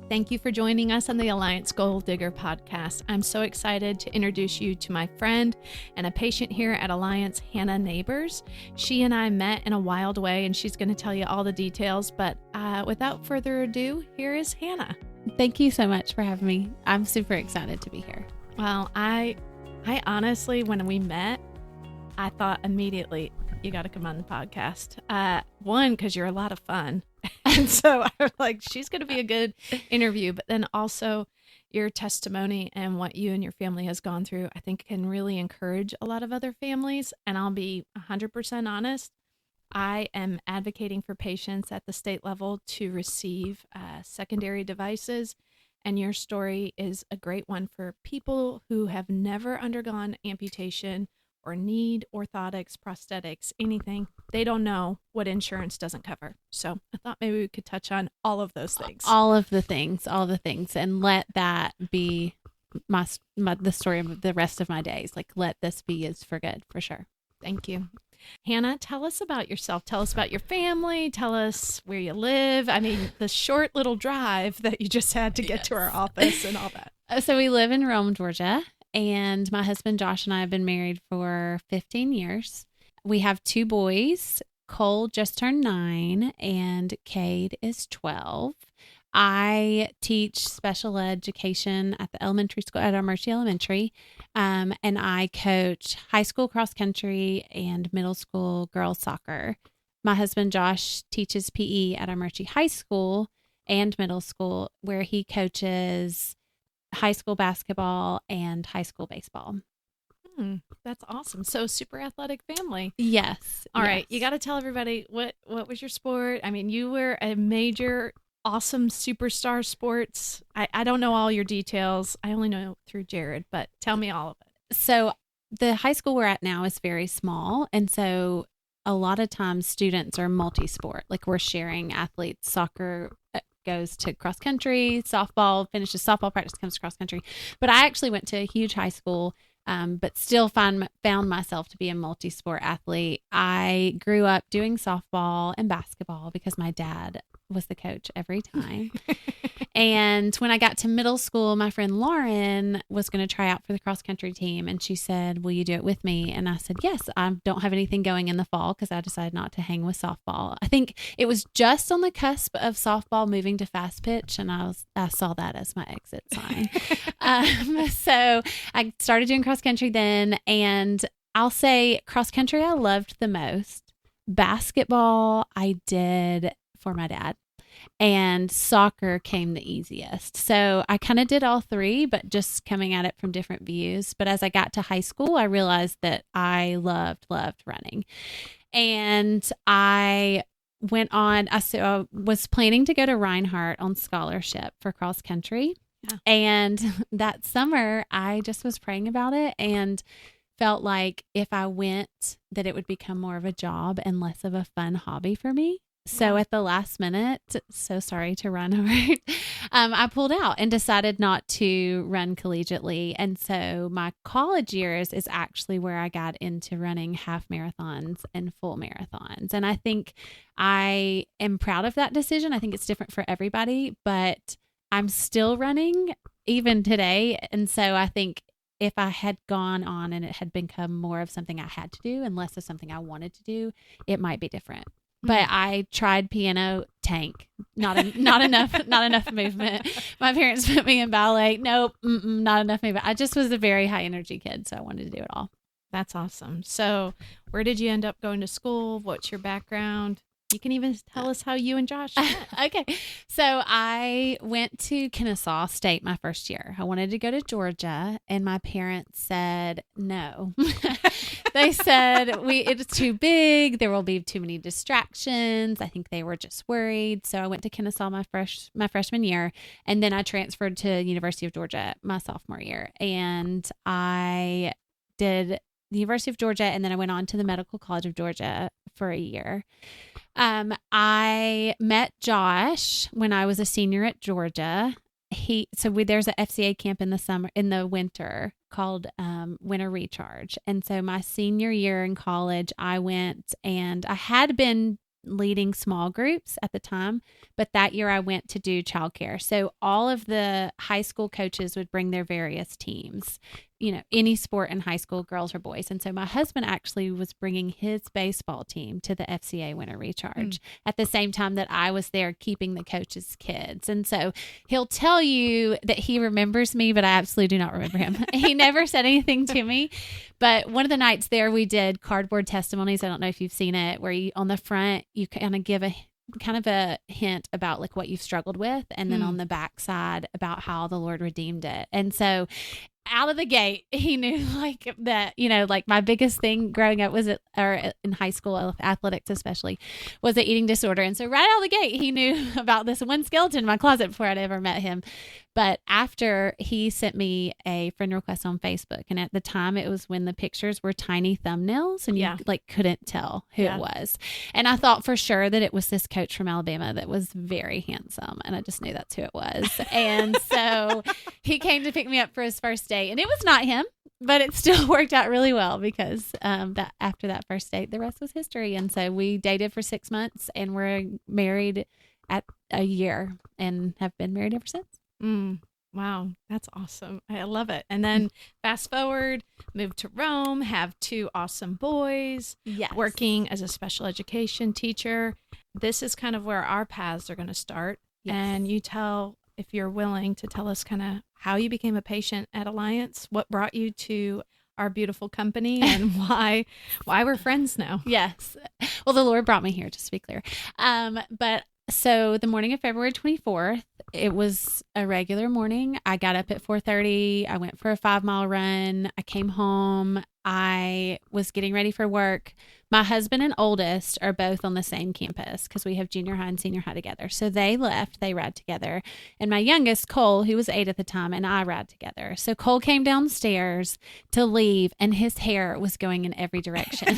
Thank you for joining us on the Alliance Gold Digger podcast. I'm so excited to introduce you to my friend and a patient here at Alliance, Hannah Nabors. She and I met in a wild way, and she's going to tell you all the details. But without further ado, here is Hannah. Thank you so much for having me. I'm super excited to be here. Well, I honestly, when we met, I thought immediately, you got to come on the podcast. One, because you're a lot of fun. And so I was like, she's going to be a good interview. But then also your testimony and what you and your family has gone through, I think can really encourage a lot of other families. And I'll be 100% honest. I am advocating for patients at the state level to receive secondary devices. And your story is a great one for people who have never undergone amputation or need orthotics, prosthetics, anything. They don't know what insurance doesn't cover. So I thought maybe we could touch on all of those things. All the things, and let that be the story of the rest of my days. Like, let this be is for good, for sure. Thank you. Hannah, tell us about yourself. Tell us about your family. Tell us where you live. I mean, the short little drive that you just had to get to our office and all that. So we live in Rome, Georgia. And my husband, Josh, and I have been married for 15 years. We have 2 boys. Cole just turned 9 and Cade is 12. I teach special education at the elementary school at Mercy Elementary. And I coach high school cross country and middle school girls soccer. My husband, Josh, teaches PE at Mercy High School and middle school, where he coaches high school basketball and high school baseball. That's awesome. So super athletic family. Yes. All right. You got to tell everybody what was your sport? I mean, you were a major, awesome superstar sports. I don't know all your details. I only know through Jared, but tell me all of it. So the high school we're at now is very small. And so a lot of times students are multi-sport. Like, we're sharing athletes. Soccer goes to cross country, softball finishes softball practice, comes to cross country. But I actually went to a huge high school, but still found myself to be a multi-sport athlete. I grew up doing softball and basketball because my dad was the coach every time. And when I got to middle school, my friend Lauren was going to try out for the cross country team. And she said, will you do it with me? And I said, yes. I don't have anything going in the fall because I decided not to hang with softball. I think it was just on the cusp of softball moving to fast pitch. And I saw that as my exit sign. So I started doing cross country then. And I'll say cross country I loved the most. Basketball I did for my dad. And soccer came the easiest. So I kind of did all 3, but just coming at it from different views. But as I got to high school, I realized that I loved running. And I went on, I was planning to go to Reinhardt on scholarship for cross country. Yeah. And that summer, I just was praying about it and felt like if I went, that it would become more of a job and less of a fun hobby for me. So at the last minute, so sorry to run over, I pulled out and decided not to run collegiately. And so my college years is actually where I got into running half marathons and full marathons. And I think I am proud of that decision. I think it's different for everybody, but I'm still running even today. And so I think if I had gone on and it had become more of something I had to do and less of something I wanted to do, it might be different. But I tried piano, tank, not enough movement. My parents put me in ballet. Nope, not enough movement. I just was a very high energy kid, so I wanted to do it all. That's awesome. So where did you end up going to school? What's your background? You can even tell us how you and Josh met. Okay. So I went to Kennesaw State my first year. I wanted to go to Georgia, and my parents said no. They said, it's too big. There will be too many distractions. I think they were just worried. So I went to Kennesaw my freshman year, and then I transferred to University of Georgia my sophomore year. And I did the University of Georgia, and then I went on to the Medical College of Georgia for a year. I met Josh when I was a senior at Georgia. There's a FCA camp in the winter called Winter Recharge. And so my senior year in college, I went, and I had been leading small groups at the time, but that year I went to do childcare. So all of the high school coaches would bring their various teams, any sport in high school, girls or boys. And so my husband actually was bringing his baseball team to the FCA Winter Recharge at the same time that I was there keeping the coaches' kids. And so he'll tell you that he remembers me, but I absolutely do not remember him. He never said anything to me. But one of the nights there, we did cardboard testimonies. I don't know if you've seen it, where on the front, you kind of give a hint about like what you've struggled with. And then on the back side about how the Lord redeemed it. And so out of the gate, he knew like that, like my biggest thing growing up or in high school, athletics especially, was an eating disorder. And so right out of the gate, he knew about this one skeleton in my closet before I'd ever met him. But after, he sent me a friend request on Facebook. And at the time, it was when the pictures were tiny thumbnails and you like couldn't tell who it was. And I thought for sure that it was this coach from Alabama that was very handsome. And I just knew that's who it was. And so he came to pick me up for his first date. And it was not him, but it still worked out really well because that after that first date, the rest was history. And so we dated for 6 months and we're married at a year and have been married ever since. Wow, that's awesome. I love it. And then fast forward, moved to Rome, have 2 awesome boys, working as a special education teacher. This is kind of where our paths are going to start. Yes. And you if you're willing to tell us kind of how you became a patient at Alliance, what brought you to our beautiful company, and why we're friends now. Yes. Well, the Lord brought me here, just to be clear. But so the morning of February 24th, it was a regular morning. I got up at 4:30. I went for a 5-mile run. I came home. I was getting ready for work. My husband and oldest are both on the same campus because we have junior high and senior high together. So they left, they ride together. And my youngest, Cole, who was 8 at the time, and I ride together. So Cole came downstairs to leave and his hair was going in every direction.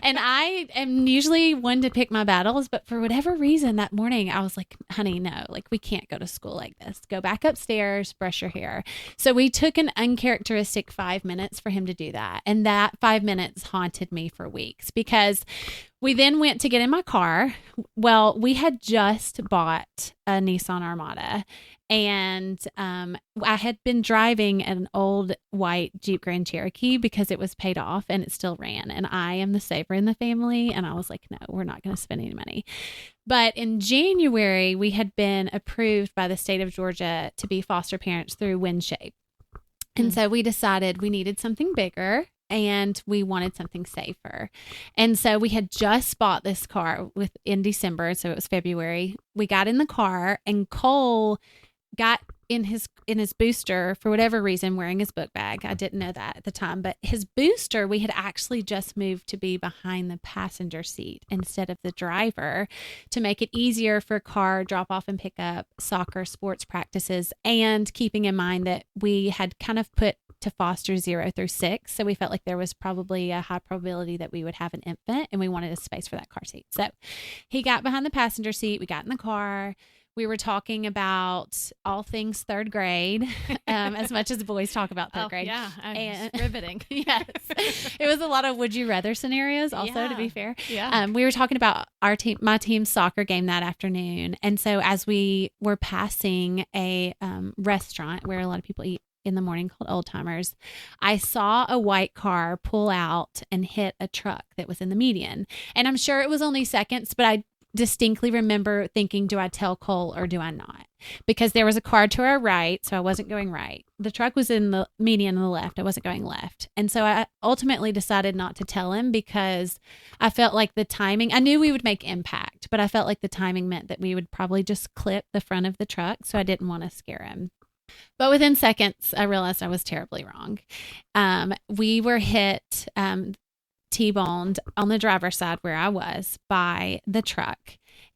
And I am usually one to pick my battles, but for whatever reason that morning, I was like, honey, no, like we can't go to school like this. Go back upstairs, brush your hair. So we took an uncharacteristic 5 minutes for him to do that. And that 5 minutes haunted me for weeks because we then went to get in my car. Well, we had just bought a Nissan Armada and I had been driving an old white Jeep Grand Cherokee because it was paid off and it still ran. And I am the saver in the family. And I was like, no, we're not going to spend any money. But in January, we had been approved by the state of Georgia to be foster parents through WinShape. And so we decided we needed something bigger and we wanted something safer. And so we had just bought this car in December. So it was February. We got in the car and Cole got in his booster for whatever reason, wearing his book bag. I didn't know that at the time, but his booster, we had actually just moved to be behind the passenger seat instead of the driver to make it easier for car drop off and pick up, soccer, sports practices, and keeping in mind that we had kind of put to foster 0 through 6. So we felt like there was probably a high probability that we would have an infant and we wanted a space for that car seat. So he got behind the passenger seat. We got in the car. We were talking about all things third grade, as much as the boys talk about third grade. Yeah, and riveting. Yes. It was a lot of would you rather scenarios also, to be fair. Yeah. We were talking about my team's soccer game that afternoon. And so as we were passing a restaurant where a lot of people eat in the morning called Old Timers, I saw a white car pull out and hit a truck that was in the median. And I'm sure it was only seconds, but I distinctly remember thinking, do I tell Cole or do I not? Because there was a car to our right, so I wasn't going right. The truck was in the median on the left. I wasn't going left. And so I ultimately decided not to tell him because I felt like the timing, I knew we would make impact, but I felt like the timing meant that we would probably just clip the front of the truck. So I didn't want to scare him. But within seconds, I realized I was terribly wrong. We were hit, T-boned on the driver's side where I was by the truck,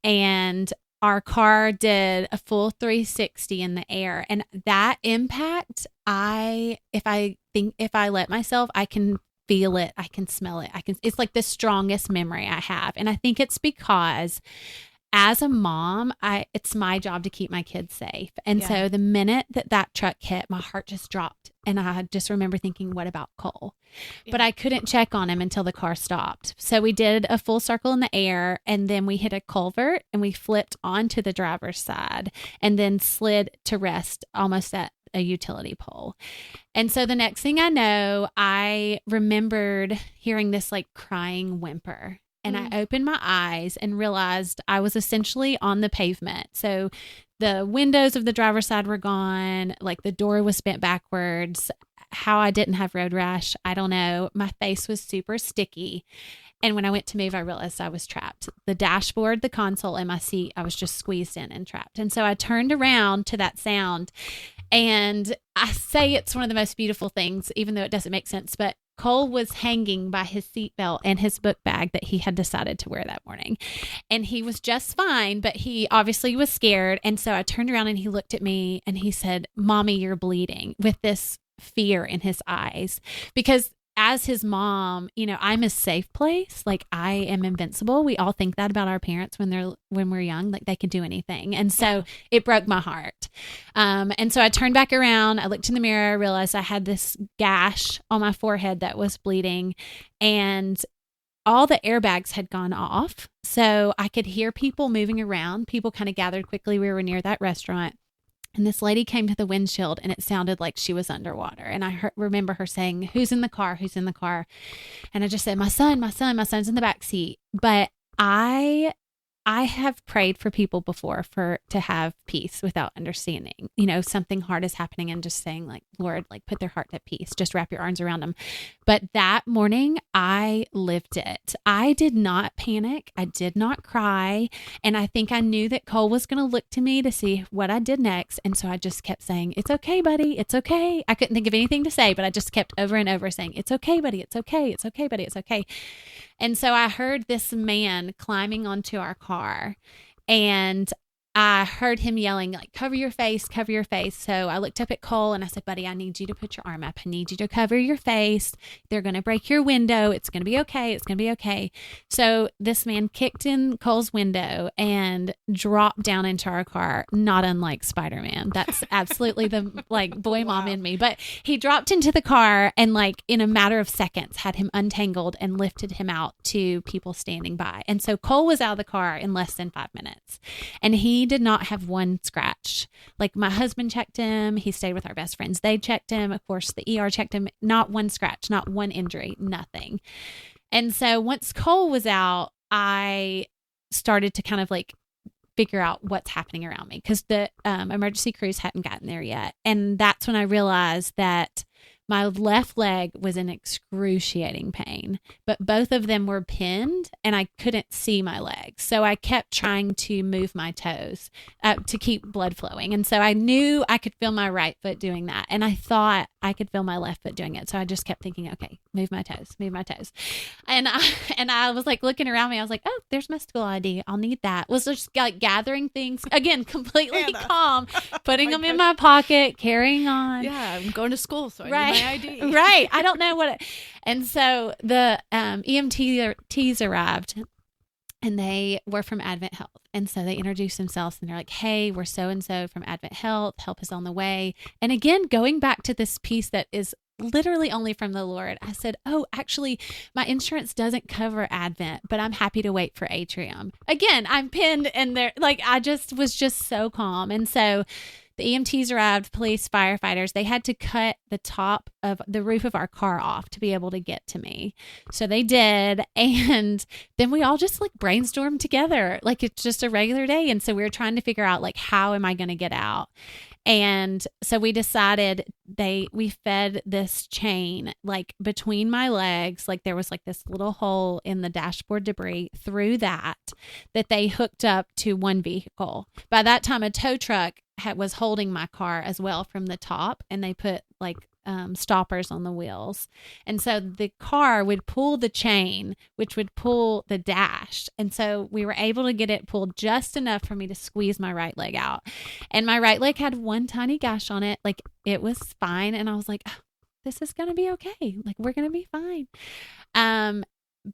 and our car did a full 360 in the air. And that impact, if I let myself, I can feel it. I can smell it. It's like the strongest memory I have. And I think it's because as a mom, it's my job to keep my kids safe. And so the minute that truck hit, my heart just dropped. And I just remember thinking, what about Cole? Yeah. But I couldn't check on him until the car stopped. So we did a full circle in the air, and then we hit a culvert and we flipped onto the driver's side and then slid to rest almost at a utility pole. And so the next thing I know, I remembered hearing this like crying whimper. And I opened my eyes and realized I was essentially on the pavement. So the windows of the driver's side were gone. Like the door was bent backwards. How I didn't have road rash, I don't know. My face was super sticky. And when I went to move, I realized I was trapped. The dashboard, the console, and my seat, I was just squeezed in and trapped. And so I turned around to that sound. And I say it's one of the most beautiful things, even though it doesn't make sense. But Cole was hanging by his seatbelt and his book bag that he had decided to wear that morning. And he was just fine, but he obviously was scared. And so I turned around and he looked at me and he said, "Mommy, you're bleeding," with this fear in his eyes. Because as his mom, I'm a safe place. Like I am invincible. We all think that about our parents when we're young, like they can do anything. And so it broke my heart. And so I turned back around. I looked in the mirror, realized I had this gash on my forehead that was bleeding, and all the airbags had gone off. So I could hear people moving around. People kind of gathered quickly. We were near that restaurant. And this lady came to the windshield and it sounded like she was underwater. And I remember her saying, "Who's in the car? Who's in the car?" And I just said, my son's in the back seat. But I have prayed for people before to have peace without understanding, something hard is happening and just saying like, "Lord, like put their heart at peace, just wrap your arms around them." But that morning I lived it. I did not panic. I did not cry. And I think I knew that Cole was going to look to me to see what I did next. And so I just kept saying, "It's okay, buddy. It's okay." I couldn't think of anything to say, but I just kept over and over saying, "It's okay, buddy. It's okay. It's okay, buddy. It's okay." And so I heard this man climbing onto our car, and I heard him yelling like, "Cover your face, cover your face." So I looked up at Cole and I said, "Buddy, I need you to put your arm up. I need you to cover your face. They're going to break your window. It's going to be okay. It's going to be okay." So this man kicked in Cole's window and dropped down into our car, not unlike Spider-Man. That's absolutely the like boy mom in me. But he dropped into the car and like in a matter of seconds had him untangled and lifted him out to people standing by. And so Cole was out of the car in less than 5 minutes. And he did not have one scratch. Like my husband checked him. He stayed with our best friends. They checked him. Of course, the ER checked him. Not one scratch, not one injury, nothing. And so once Cole was out, I started to kind of like figure out what's happening around me because the emergency crews hadn't gotten there yet. And that's when I realized that my left leg was in excruciating pain, but both of them were pinned and I couldn't see my legs. So I kept trying to move my toes to keep blood flowing. And so I knew I could feel my right foot doing that. And I thought I could feel my left foot doing it. So I just kept thinking, okay, move my toes, move my toes. And I was like looking around me. I was like, "Oh, there's my school ID. I'll need that." Was just like gathering things again, completely calm, putting them in my pocket, carrying on. Yeah, I'm going to school, so I need my ID. Right. I don't know what and so the EMTs arrived and they were from Advent Health. And so they introduced themselves and they're like, "Hey, we're so-and-so from Advent Health. Help is on the way." And again, going back to this piece that is literally only from the Lord, I said, "Oh, actually, my insurance doesn't cover Advent, but I'm happy to wait for Atrium." Again, I'm pinned and they're like, I just was just so calm. And so the EMTs arrived, police, firefighters. They had to cut the top of the roof of our car off to be able to get to me. So they did. And then we all just like brainstormed together. Like it's just a regular day. And so we were trying to figure out like, how am I going to get out? And so we decided we fed this chain like between my legs, like there was like this little hole in the dashboard debris through that they hooked up to one vehicle. By that time, a tow truck was holding my car as well from the top, and they put like stoppers on the wheels. And so the car would pull the chain, which would pull the dash. And so we were able to get it pulled just enough for me to squeeze my right leg out. And my right leg had one tiny gash on it. Like it was fine. And I was like, "Oh, this is going to be okay. Like we're going to be fine."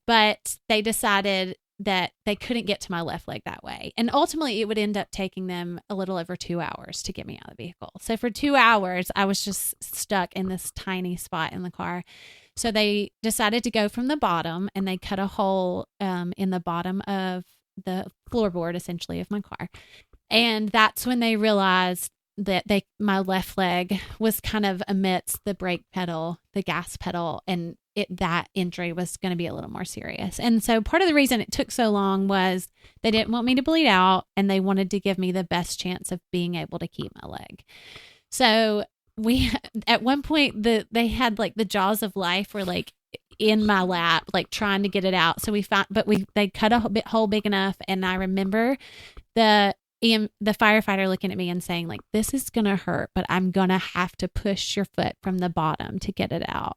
But they decided that they couldn't get to my left leg that way. And ultimately, it would end up taking them a little over 2 hours to get me out of the vehicle. So for 2 hours, I was just stuck in this tiny spot in the car. So they decided to go from the bottom, and they cut a hole in the bottom of the floorboard, essentially, of my car. And that's when they realized that my left leg was kind of amidst the brake pedal, the gas pedal, and that injury was going to be a little more serious. And so part of the reason it took so long was they didn't want me to bleed out, and they wanted to give me the best chance of being able to keep my leg. So we, at one point, they had like the jaws of life were like in my lap, like trying to get it out. So they cut a hole big enough. And I remember the firefighter looking at me and saying, like, this is going to hurt, but I'm going to have to push your foot from the bottom to get it out.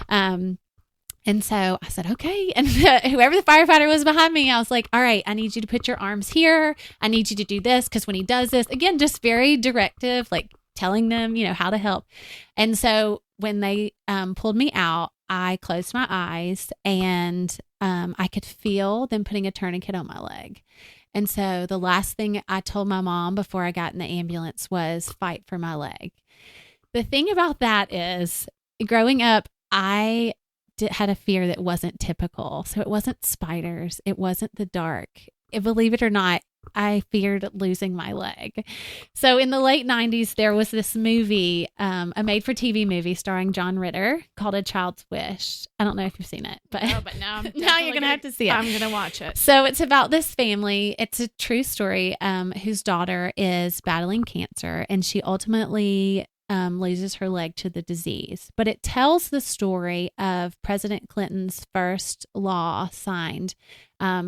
And so I said, okay. And whoever the firefighter was behind me, I was like, all right, I need you to put your arms here. I need you to do this. Cause when he does this, again, just very directive, like telling them, how to help. And so when they pulled me out, I closed my eyes, and I could feel them putting a tourniquet on my leg. And so the last thing I told my mom before I got in the ambulance was fight for my leg. The thing about that is, growing up, I had a fear that wasn't typical. So it wasn't spiders. It wasn't the dark. Believe it or not, I feared losing my leg. So in the late 90s, there was this movie, a made-for-TV movie starring John Ritter called A Child's Wish. I don't know if you've seen it, but now you're going to have to see it. I'm going to watch it. So it's about this family. It's a true story, whose daughter is battling cancer, and she ultimately loses her leg to the disease. But it tells the story of President Clinton's first law signed,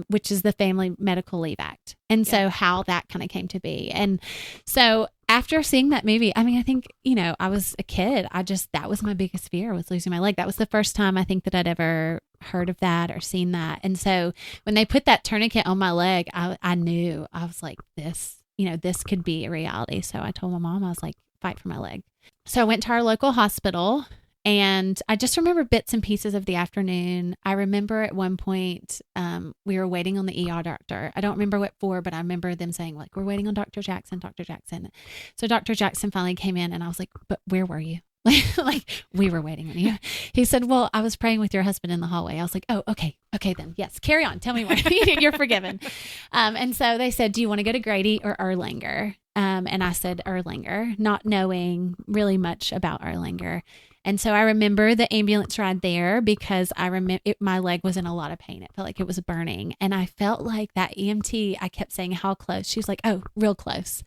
which is the Family Medical Leave Act. And so how that kind of came to be. And so after seeing that movie, I think, I was a kid. That was my biggest fear, was losing my leg. That was the first time I think that I'd ever heard of that or seen that. And so when they put that tourniquet on my leg, I knew, I was like, this could be a reality. So I told my mom, I was like, fight for my leg. So I went to our local hospital, and I just remember bits and pieces of the afternoon. I remember at one point, we were waiting on the ER doctor. I don't remember what for, but I remember them saying, like, we're waiting on Dr. Jackson. So Dr. Jackson finally came in, and I was like, but where were you? Like, we were waiting on you. He said, well, I was praying with your husband in the hallway. I was like, oh, okay then. Yes, carry on. Tell me more. You're forgiven. And so they said, do you want to go to Grady or Erlanger? And I said Erlanger, not knowing really much about Erlanger. And so I remember the ambulance ride there, because I remember my leg was in a lot of pain. It felt like it was burning. And I felt like that EMT, I kept saying, how close? She was like, oh, real close.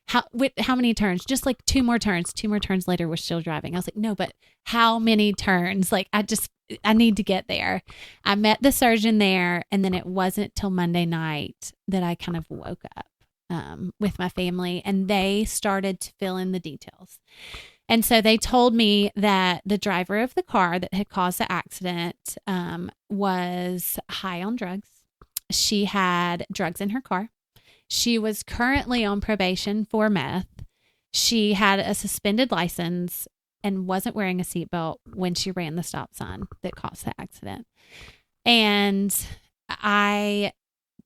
How many turns? Just like 2 more turns. 2 more turns later, we're still driving. I was like, no, but how many turns? Like, I need to get there. I met the surgeon there, and then it wasn't till Monday night that I kind of woke up with my family, and they started to fill in the details. And so they told me that the driver of the car that had caused the accident was high on drugs. She had drugs in her car. She was currently on probation for meth. She had a suspended license and wasn't wearing a seatbelt when she ran the stop sign that caused the accident. And I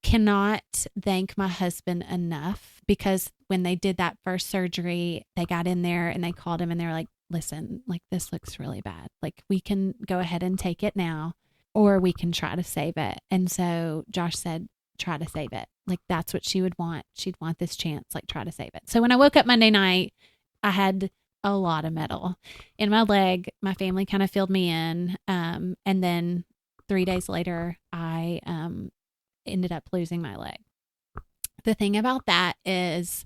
cannot thank my husband enough, because when they did that first surgery, they got in there and they called him, and they were like, listen, like, this looks really bad. Like, we can go ahead and take it now, or we can try to save it. And so Josh said, try to save it. Like, that's what she would want. She'd want this chance, like, try to save it. So when I woke up Monday night, I had a lot of metal in my leg. My family kind of filled me in. And then 3 days later, I ended up losing my leg. The thing about that is,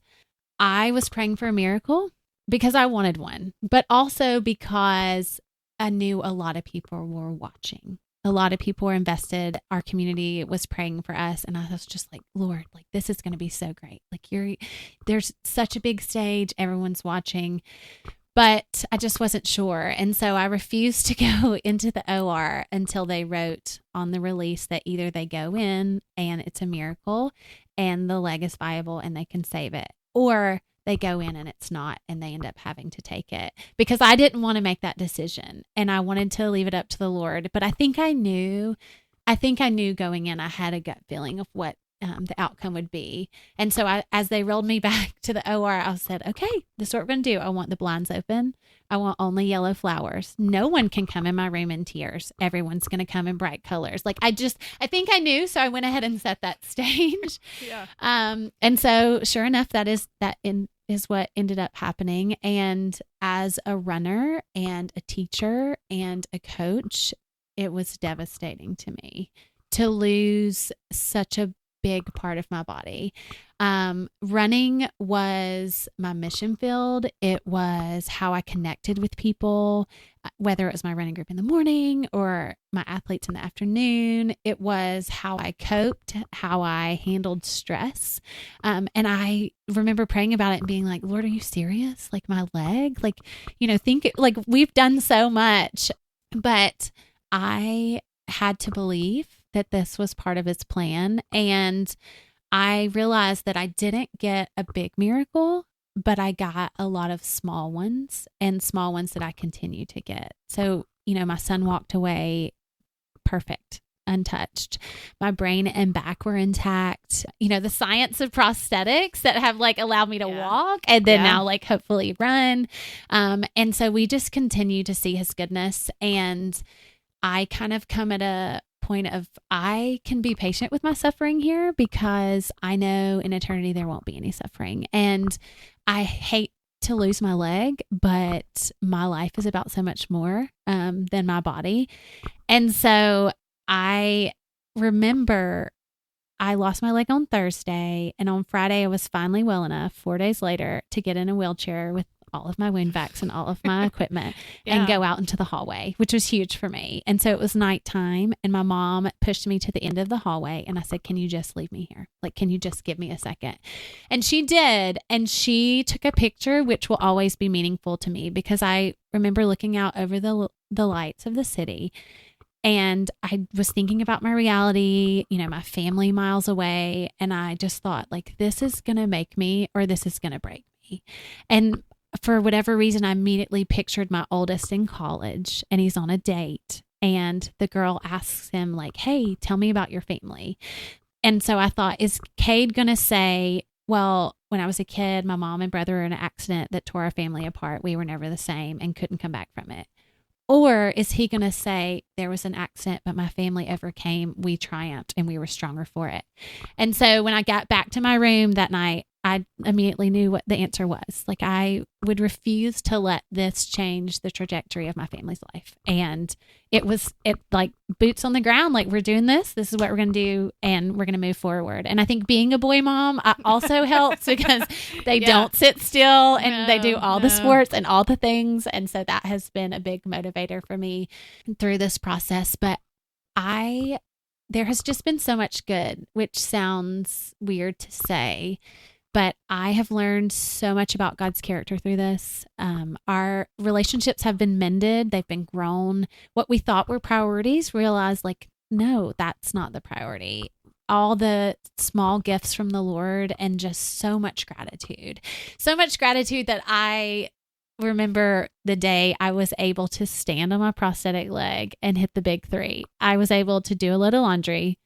I was praying for a miracle because I wanted one, but also because I knew a lot of people were watching. A lot of people were invested. Our community was praying for us. And I was just like, Lord, like, this is going to be so great. Like, there's such a big stage. Everyone's watching, but I just wasn't sure. And so I refused to go into the OR until they wrote on the release that either they go in and it's a miracle and the leg is viable and they can save it, or they go in and it's not, and they end up having to take it, because I didn't want to make that decision and I wanted to leave it up to the Lord. But I think I knew I think I knew going in, I had a gut feeling of what the outcome would be. And so as they rolled me back to the OR, I said, okay, this is what we're going to do. I want the blinds open. I want only yellow flowers. No one can come in my room in tears. Everyone's going to come in bright colors. Like I think I knew. So I went ahead and set that stage. Yeah. And so sure enough, is what ended up happening. And as a runner and a teacher and a coach, it was devastating to me to lose such a big part of my body. Running was my mission field. It was how I connected with people, whether it was my running group in the morning or my athletes in the afternoon. It was how I coped, how I handled stress. And I remember praying about it and being like, Lord, are you serious? Like my leg, like, think like we've done so much, but I had to believe that this was part of his plan. And I realized that I didn't get a big miracle, but I got a lot of small ones and small ones that I continue to get. So, my son walked away perfect, untouched. My brain and back were intact. The science of prosthetics that have like allowed me to walk and then now like hopefully run. And so we just continue to see his goodness. And I kind of come at a point of I can be patient with my suffering here because I know in eternity there won't be any suffering. And I hate to lose my leg, but my life is about so much more than my body. And so I remember I lost my leg on Thursday, and on Friday I was finally well enough 4 days later to get in a wheelchair with all of my wound vacs and all of my equipment and go out into the hallway, which was huge for me. And so it was nighttime, and my mom pushed me to the end of the hallway, and I said, can you just leave me here? Like, can you just give me a second? And she did. And she took a picture, which will always be meaningful to me because I remember looking out over the lights of the city. And I was thinking about my reality, my family miles away. And I just thought, like, this is going to make me or this is going to break me. And for whatever reason, I immediately pictured my oldest in college, and he's on a date. And the girl asks him, like, hey, tell me about your family. And so I thought, is Cade going to say, well, when I was a kid, my mom and brother were in an accident that tore our family apart. We were never the same and couldn't come back from it. Or is he going to say there was an accident, but my family overcame, we triumphed, and we were stronger for it? And so when I got back to my room that night, I immediately knew what the answer was. Like, I would refuse to let this change the trajectory of my family's life. And it like boots on the ground. Like, we're doing this. This is what we're going to do. And we're going to move forward. And I think being a boy mom also helps because they don't sit still and they do all the sports and all the things. And so that has been a big motivator for me through this process. But there has just been so much good, which sounds weird to say. But I have learned so much about God's character through this. Our relationships have been mended. They've been grown. What we thought were priorities, realized like, no, that's not the priority. All the small gifts from the Lord and just so much gratitude. So much gratitude that I remember the day I was able to stand on my prosthetic leg and hit the big three. I was able to do a little laundry,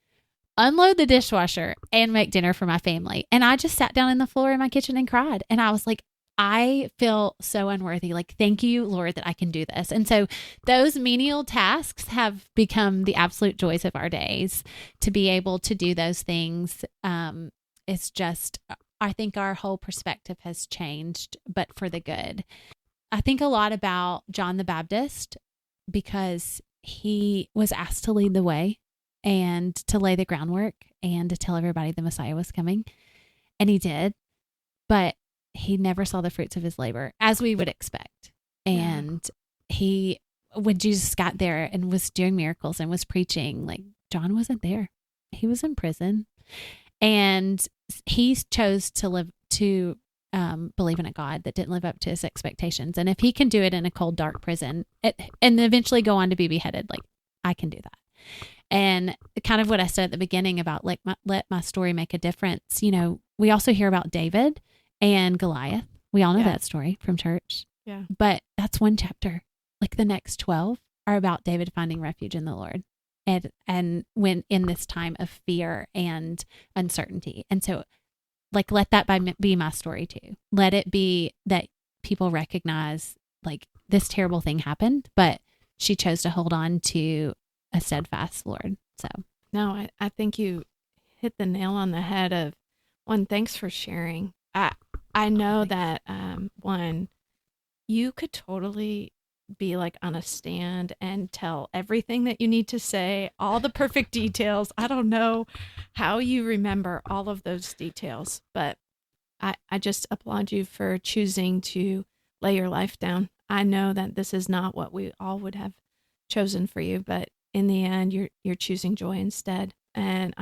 unload the dishwasher, and make dinner for my family. And I just sat down in the floor in my kitchen and cried. And I was like, I feel so unworthy. Like, thank you, Lord, that I can do this. And so those menial tasks have become the absolute joys of our days. To be able to do those things, it's just, I think our whole perspective has changed, but for the good. I think a lot about John the Baptist because he was asked to lead the way and to lay the groundwork and to tell everybody the Messiah was coming. And he did, but he never saw the fruits of his labor, as we would expect. And when Jesus got there and was doing miracles and was preaching, like, John wasn't there. He was in prison. And he chose to believe in a God that didn't live up to his expectations. And if he can do it in a cold, dark prison and eventually go on to be beheaded, like, I can do that. And kind of what I said at the beginning about like, let my story make a difference. We also hear about David and Goliath. We all know that story from church. Yeah. But that's one chapter. Like, the next 12 are about David finding refuge in the Lord and when in this time of fear and uncertainty. And so like, let that be my story too. Let it be that people recognize like this terrible thing happened, but she chose to hold on to a steadfast Lord. So no, I think you hit the nail on the head of one. Thanks for sharing. I know that one, you could totally be like on a stand and tell everything that you need to say, all the perfect details. I don't know how you remember all of those details, but I just applaud you for choosing to lay your life down. I know that this is not what we all would have chosen for you, but in the end, you're choosing joy instead. And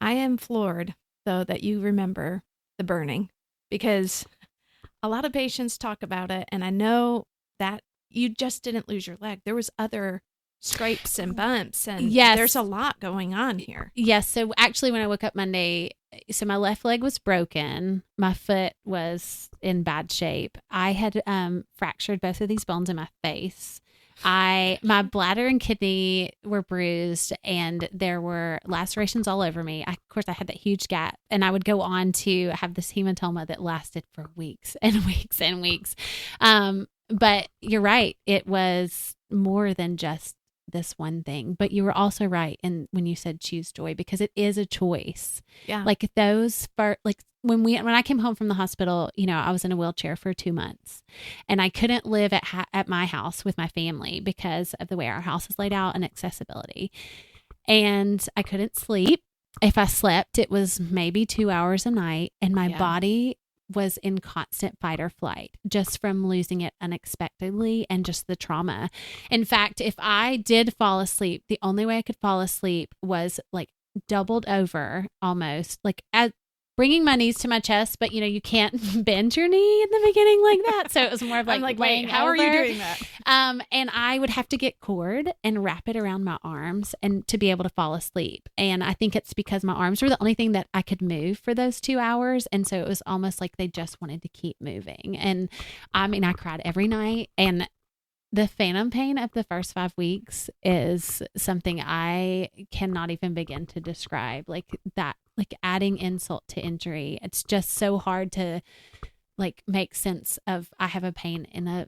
I am floored though that you remember the burning, because a lot of patients talk about it, and I know that you just didn't lose your leg. There was other scrapes and bumps, and yes, there's a lot going on here. Yes. So actually, when I woke up Monday, so my left leg was broken. My foot was in bad shape. I had fractured both of these bones in my face. My bladder and kidney were bruised, and there were lacerations all over me. Of course, I had that huge gap, and I would go on to have this hematoma that lasted for weeks and weeks and weeks. But you're right. It was more than just this one thing, but you were also right. And when you said choose joy, because it is a choice. Yeah. Like those, like when I came home from the hospital, you know, I was in a wheelchair for 2 months, and I couldn't live at my house with my family because of the way our house is laid out and accessibility. And I couldn't sleep. If I slept, it was maybe 2 hours a night, and my body was in constant fight or flight just from losing it unexpectedly and just the trauma. In fact, if I did fall asleep, the only way I could fall asleep was like doubled over almost, like bringing my knees to my chest, but you know, you can't bend your knee in the beginning like that. So it was more of like, I'm like, wait, how are you doing that? And I would have to get cord and wrap it around my arms and to be able to fall asleep. And I think it's because my arms were the only thing that I could move for those 2 hours. And so it was almost like they just wanted to keep moving. And I mean, I cried every night, and the phantom pain of the first 5 weeks is something I cannot even begin to describe. Like that, like adding insult to injury. It's just so hard to like make sense of, I have a pain in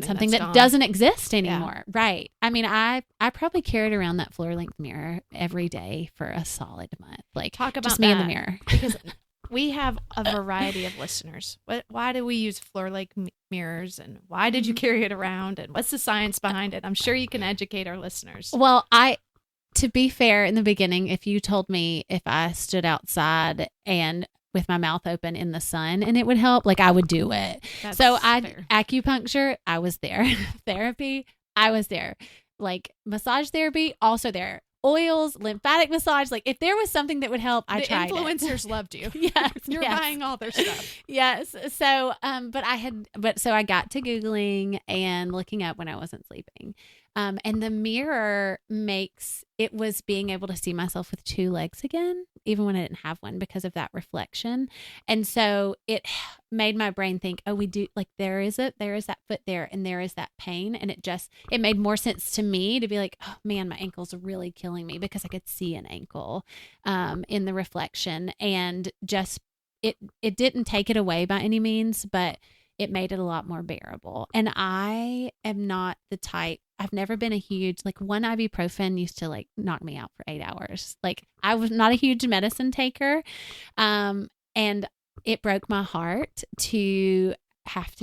something that doesn't exist anymore. Yeah. Right. I mean, I probably carried around that floor length mirror every day for a solid month. Like, talk about just me in the mirror. Because we have a variety of listeners. Why do we use floor length mirrors, and why did you carry it around, and what's the science behind it? I'm sure you can educate our listeners. Well, to be fair, in the beginning, if you told me if I stood outside and with my mouth open in the sun and it would help, like I would do it. That's so fair. Acupuncture, I was there. Therapy, I was there. Like massage therapy, also there. Oils, lymphatic massage. Like if there was something that would help, I tried it. The influencers loved you. Yes, You're buying all their stuff. Yes. So, so I got to Googling and looking up when I wasn't sleeping. And the mirror was being able to see myself with 2 legs again, even when I didn't have one, because of that reflection. And so it made my brain think, oh, we do, like there is that foot there, and there is that pain. And it made more sense to me to be like, oh man, my ankle's really killing me, because I could see an ankle, in the reflection, and just, it didn't take it away by any means, but it made it a lot more bearable. And I am not the type, I've never been a huge, like one ibuprofen used to like knock me out for 8 hours. Like I was not a huge medicine taker. And it broke my heart to have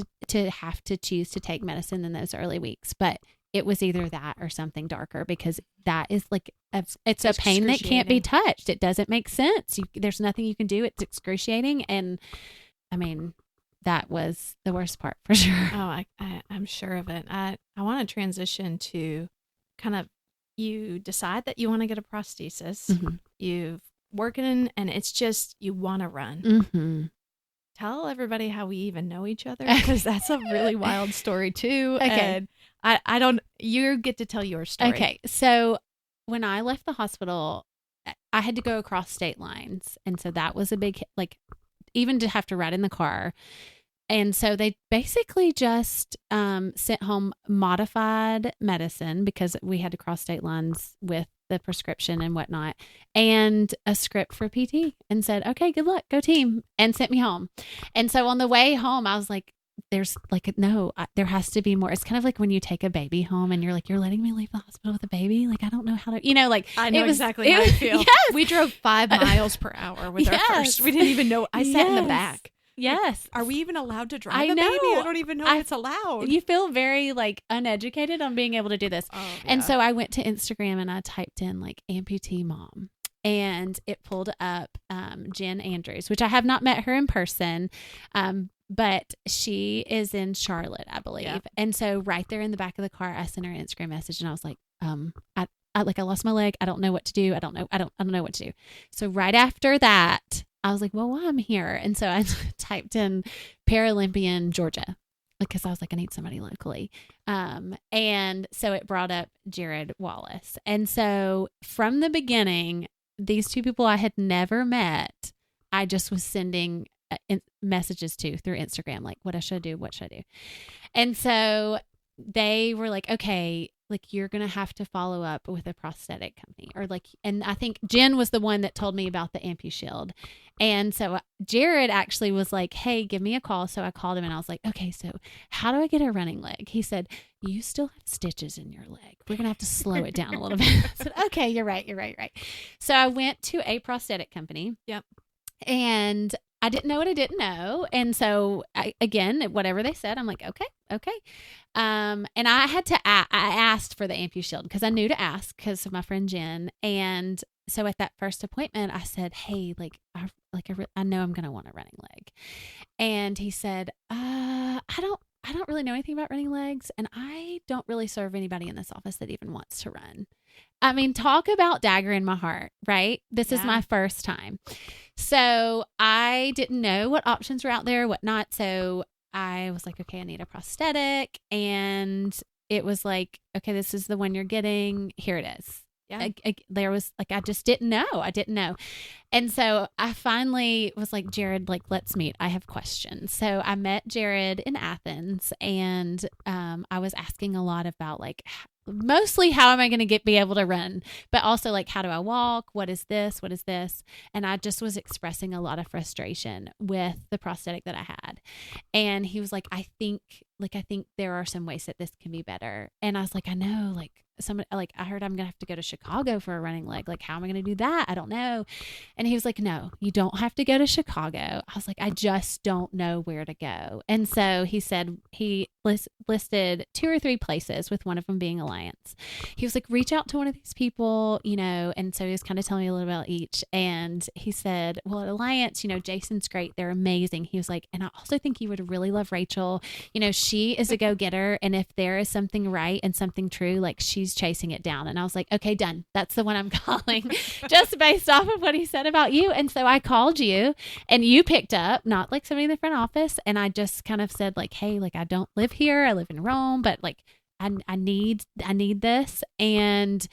to choose to take medicine in those early weeks. But it was either that or something darker, because that is like, it's a pain that can't be touched. It doesn't make sense. There's nothing you can do. It's excruciating. And I mean, that was the worst part for sure. Oh, I'm sure of it. I want to transition to kind of, you decide that you want to get a prosthesis. Mm-hmm. You've working, and it's just, you want to run. Mm-hmm. Tell everybody how we even know each other, because that's a really wild story too. Okay. And you get to tell your story. Okay. So when I left the hospital, I had to go across state lines. And so that was a big, like, even to have to ride in the car And so they basically just sent home modified medicine because we had to cross state lines with the prescription and whatnot, and a script for PT, and said, okay, good luck, go team, and sent me home. And so on the way home, I was like, there's like, no, there has to be more. It's kind of like when you take a baby home and you're like, you're letting me leave the hospital with a baby. Like, I don't know how to, like I know exactly how I feel. Yes. We drove 5 miles per hour with our first. We didn't even know. I sat in the back. Yes. Are we even allowed to drive I a know. baby? I don't even know if it's allowed. You feel very like uneducated on being able to do this. Oh, And yeah. so I went to Instagram and I typed in like amputee mom, and it pulled up Jen Andrews, which I have not met her in person. But she is in Charlotte, I believe. Yeah. And so right there in the back of the car, I sent her an Instagram message and I was like, I lost my leg. I don't know what to do. I don't know what to do. So right after that, I was like, well, I'm here. And so I typed in Paralympian, Georgia, because I was like, I need somebody locally. And so it brought up Jared Wallace. And so from the beginning, these two people I had never met, I just was sending messages to through Instagram, like, what should I do? And so they were like, okay, like, you're going to have to follow up with a prosthetic company, or like, and I think Jen was the one that told me about the AmpuShield. And so Jared actually was like, hey, give me a call. So I called him and I was like, okay, so how do I get a running leg? He said, you still have stitches in your leg. We're going to have to slow it down a little bit. I said, okay, you're right. So I went to a prosthetic company. Yep. And I didn't know what I didn't know. And so again, whatever they said, I'm like, okay. And I asked for the AmpuShield because I knew to ask because of my friend Jen. And so at that first appointment, I said, hey, I know I'm going to want a running leg. And he said, I don't really know anything about running legs. And I don't really serve anybody in this office that even wants to run. I mean, talk about dagger in my heart, right? This is my first time. So I didn't know what options were out there, what not. So I was like, okay, I need a prosthetic. And it was like, okay, this is the one you're getting. Here it is. Yeah. There was like, I just didn't know. I didn't know. And so I finally was like, Jared, like, let's meet. I have questions. So I met Jared in Athens, and I was asking a lot about like, mostly how am I going to be able to run, but also like, how do I walk? What is this? And I just was expressing a lot of frustration with the prosthetic that I had. And he was like, I think there are some ways that this can be better. And I was like, I know, like, I heard I'm going to have to go to Chicago for a running leg. Like, how am I going to do that? I don't know. And he was like, no, you don't have to go to Chicago. I was like, I just don't know where to go. And so he said he listed 2 or 3 places, with one of them being Alliance. He was like, reach out to one of these people, and so he was kind of telling me a little about each. And he said, well, at Alliance, Jason's great. They're amazing. He was like, and I also think you would really love Rachel. She is a go-getter. And if there is something right and something true, like, she's chasing it down. And I was like, okay, done. That's the one I'm calling, just based off of what he said about you. And so I called you, and you picked up, not like somebody in the front office. And I just kind of said like, hey, like, I don't live here. I live in Rome, but like, I need this. And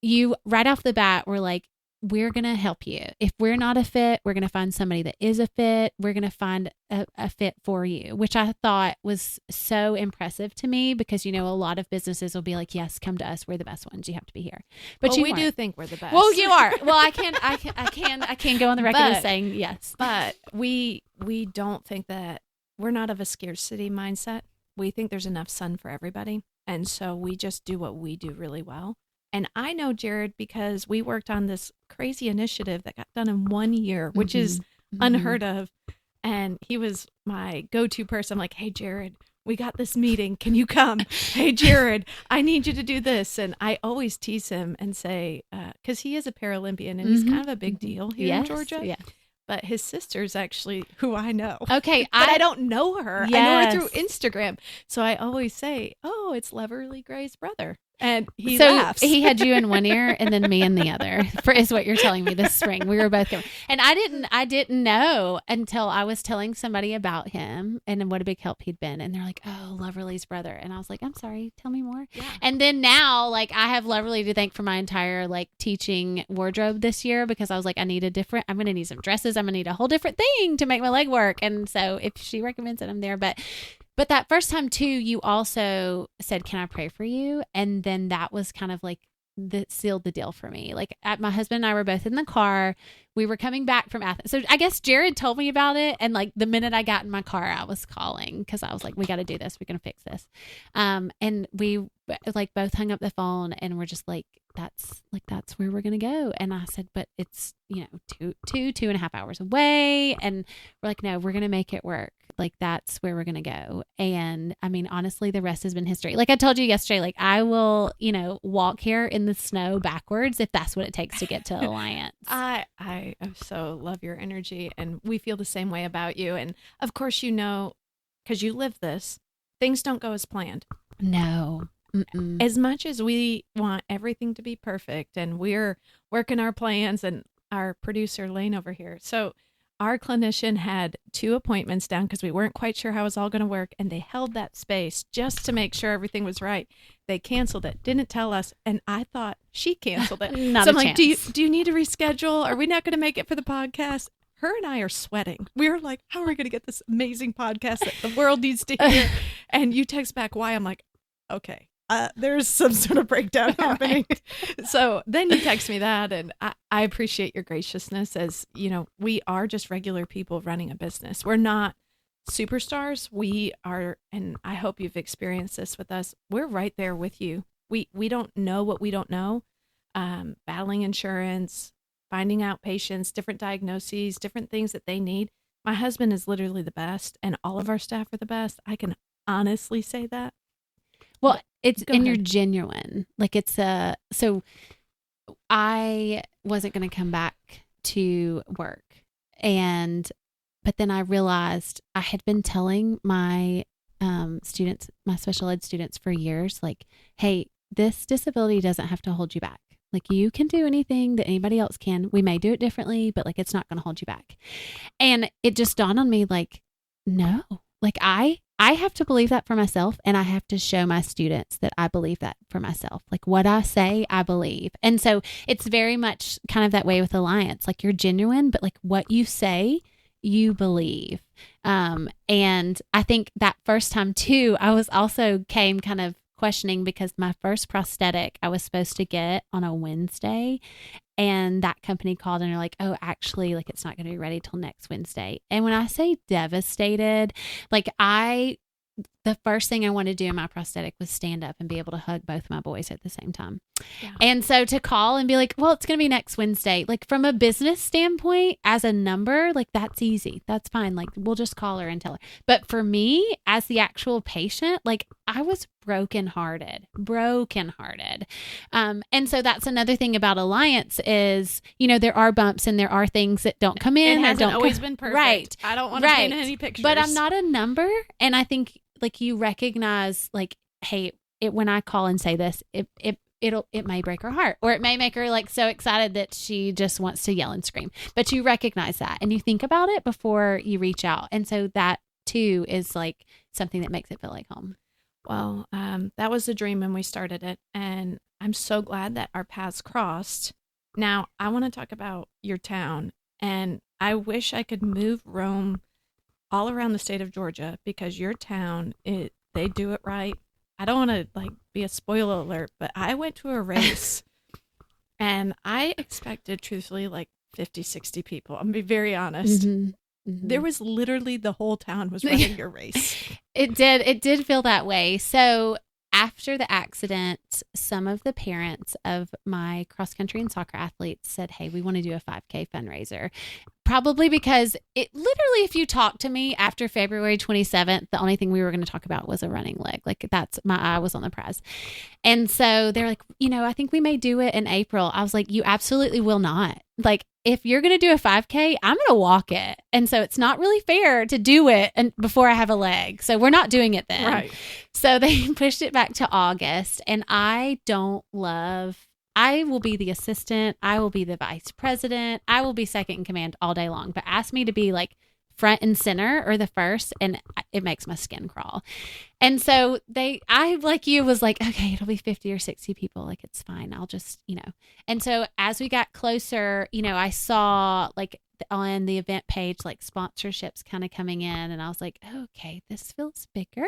you right off the bat were like, we're going to help you. If we're not a fit, we're going to find somebody that is a fit. We're going to find a fit for you, which I thought was so impressive to me, because, a lot of businesses will be like, yes, come to us. We're the best ones. You have to be here. But well, we do think we're the best. Well, you are. Well, I can go on the record as saying yes. But we don't think that, we're not of a scarcity mindset. We think there's enough sun for everybody. And so we just do what we do really well. And I know Jared because we worked on this crazy initiative that got done in 1 year, which is unheard of. And he was my go-to person. I'm like, hey, Jared, we got this meeting. Can you come? Hey, Jared, I need you to do this. And I always tease him and say, because he is a Paralympian and he's kind of a big deal here in Georgia. Yeah. But his sister's actually who I know. Okay. But I don't know her. Yes. I know her through Instagram. So I always say, oh, it's Leverly Gray's brother. And he so laughs. he had you in one ear and then me in the other, is what you're telling me this spring. We were both going. And I didn't know until I was telling somebody about him and what a big help he'd been. And they're like, oh, Loverly's brother. And I was like, I'm sorry, tell me more. Yeah. And then now, like, I have Loverly to thank for my entire, like, teaching wardrobe this year, because I was like, I'm going to need some dresses. I'm going to need a whole different thing to make my leg work. And so if she recommends it, I'm there. But that first time too, you also said, can I pray for you? And then that was kind of like that sealed the deal for me. Like my husband and I were both in the car. We were coming back from Athens. So I guess Jared told me about it. And like the minute I got in my car, I was calling because I was like, we got to do this. We're going to fix this. And we like both hung up the phone and we're just like, that's where we're going to go. And I said, but it's, 2.5 hours away. And we're like, no, we're going to make it work. Like that's where we're going to go. And I mean, honestly, the rest has been history. Like I told you yesterday, like I will, walk here in the snow backwards if that's what it takes to get to Alliance. I so love your energy, and we feel the same way about you. And of course, because you live this, things don't go as planned. No. Mm-mm. As much as we want everything to be perfect, and we're working our plans, and our producer Lane over here. So our clinician had 2 appointments down because we weren't quite sure how it was all going to work, and they held that space just to make sure everything was right. They canceled it, didn't tell us, and I thought she canceled it. Not so a I'm like, chance. do you need to reschedule? Are we not going to make it for the podcast? Her and I are sweating. We were like, how are we going to get this amazing podcast that the world needs to hear? And you text back why. I'm like, okay. There's some sort of breakdown happening. Right. So then you text me that, and I appreciate your graciousness. As we are just regular people running a business. We're not superstars. We are, and I hope you've experienced this with us. We're right there with you. We don't know what we don't know. Battling insurance, finding out patients, different diagnoses, different things that they need. My husband is literally the best, and all of our staff are the best. I can honestly say that. Well, you're genuine. Like so I wasn't going to come back to work. But then I realized I had been telling my students, my special ed students for years, like, hey, this disability doesn't have to hold you back. Like you can do anything that anybody else can. We may do it differently, but like, it's not going to hold you back. And it just dawned on me, like, no, like I have to believe that for myself, and I have to show my students that I believe that for myself. Like what I say, I believe. And so it's very much kind of that way with Alliance. Like you're genuine, but like what you say, you believe. And I think that first time too, I was also came kind of questioning because my first prosthetic I was supposed to get on a Wednesday. And that company called and they're like, oh, actually, like it's not going to be ready till next Wednesday. And when I say devastated, like the first thing I wanted to do in my prosthetic was stand up and be able to hug both my boys at the same time. Yeah. And so to call and be like, well, it's going to be next Wednesday, like from a business standpoint, as a number, like that's easy. That's fine. Like we'll just call her and tell her. But for me as the actual patient, like I was brokenhearted. And so that's another thing about Alliance is, there are bumps and there are things that don't come in. It hasn't always been perfect. Right. I don't want to paint any pictures. But I'm not a number. And I think like you recognize like, hey, when I call and say this, it may break her heart, or it may make her like so excited that she just wants to yell and scream. But you recognize that and you think about it before you reach out. And so that too is like something that makes it feel like home. Well, that was the dream when we started it, and I'm so glad that our paths crossed. Now, I want to talk about your town, and I wish I could move Rome all around the state of Georgia because your town, they do it right. I don't want to like be a spoiler alert, but I went to a race, and I expected, truthfully, like 50, 60 people. I'm going to be very honest. Mm-hmm. Mm-hmm. There was literally the whole town was running your race. It did feel that way. So after the accident, some of the parents of my cross country and soccer athletes said, hey, we want to do a 5K fundraiser. Probably because it literally, if you talk to me after February 27th, the only thing we were going to talk about was a running leg. Like that's my eye was on the prize. And so they're like, I think we may do it in April. I was like, you absolutely will not. Like if you're going to do a 5K, I'm going to walk it. And so it's not really fair to do it before I have a leg. So we're not doing it then. Right. So they pushed it back to August, and I will be the assistant. I will be the vice president. I will be second in command all day long. But ask me to be like front and center or the first, and it makes my skin crawl. And so I, like you, was like, okay, it'll be 50 or 60 people. Like, it's fine. I'll just, And so as we got closer, I saw like on the event page, like sponsorships kind of coming in, and I was like, okay, this feels bigger.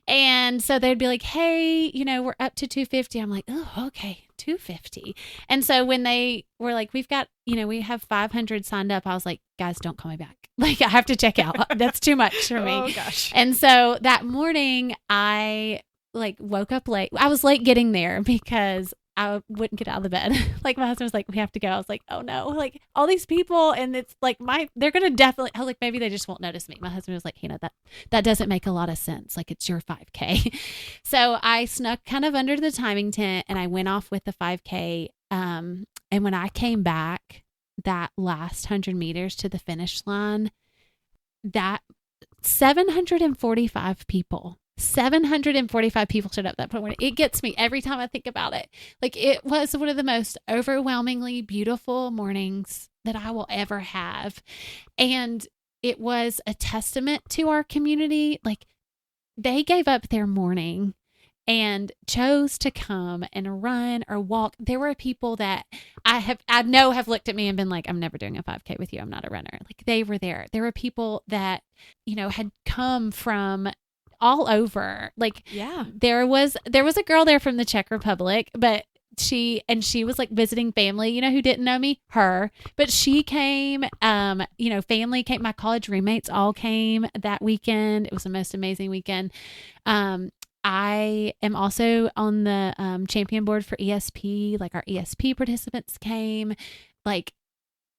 And so they'd be like, hey, we're up to 250. I'm like, oh, okay, 250. And so when they were like, we've got, we have 500 signed up, I was like, guys, don't call me back. Like, I have to check out. That's too much for me. Oh gosh. And so that morning I like woke up late. I was late getting there because I wouldn't get out of the bed. Like my husband was like, we have to go. I was like, oh no, like all these people. And it's like they're going to definitely, I was like, maybe they just won't notice me. My husband was like, that doesn't make a lot of sense. Like it's your 5K. So I snuck kind of under the timing tent and I went off with the 5K. And when I came back that last 100 meters to the finish line, that 745 people showed up that point. It gets me every time I think about it. Like it was one of the most overwhelmingly beautiful mornings that I will ever have. And it was a testament to our community. Like they gave up their morning and chose to come and run or walk. There were people that I know have looked at me and been like, I'm never doing a 5K with you. I'm not a runner. Like they were there. There were people that, had come from all over. Like, yeah, there was a girl there from the Czech Republic, but she was like visiting family, who didn't know me, but she came, family came, my college roommates all came that weekend. It was the most amazing weekend. I am also on the champion board for ESP. Like our ESP participants came. Like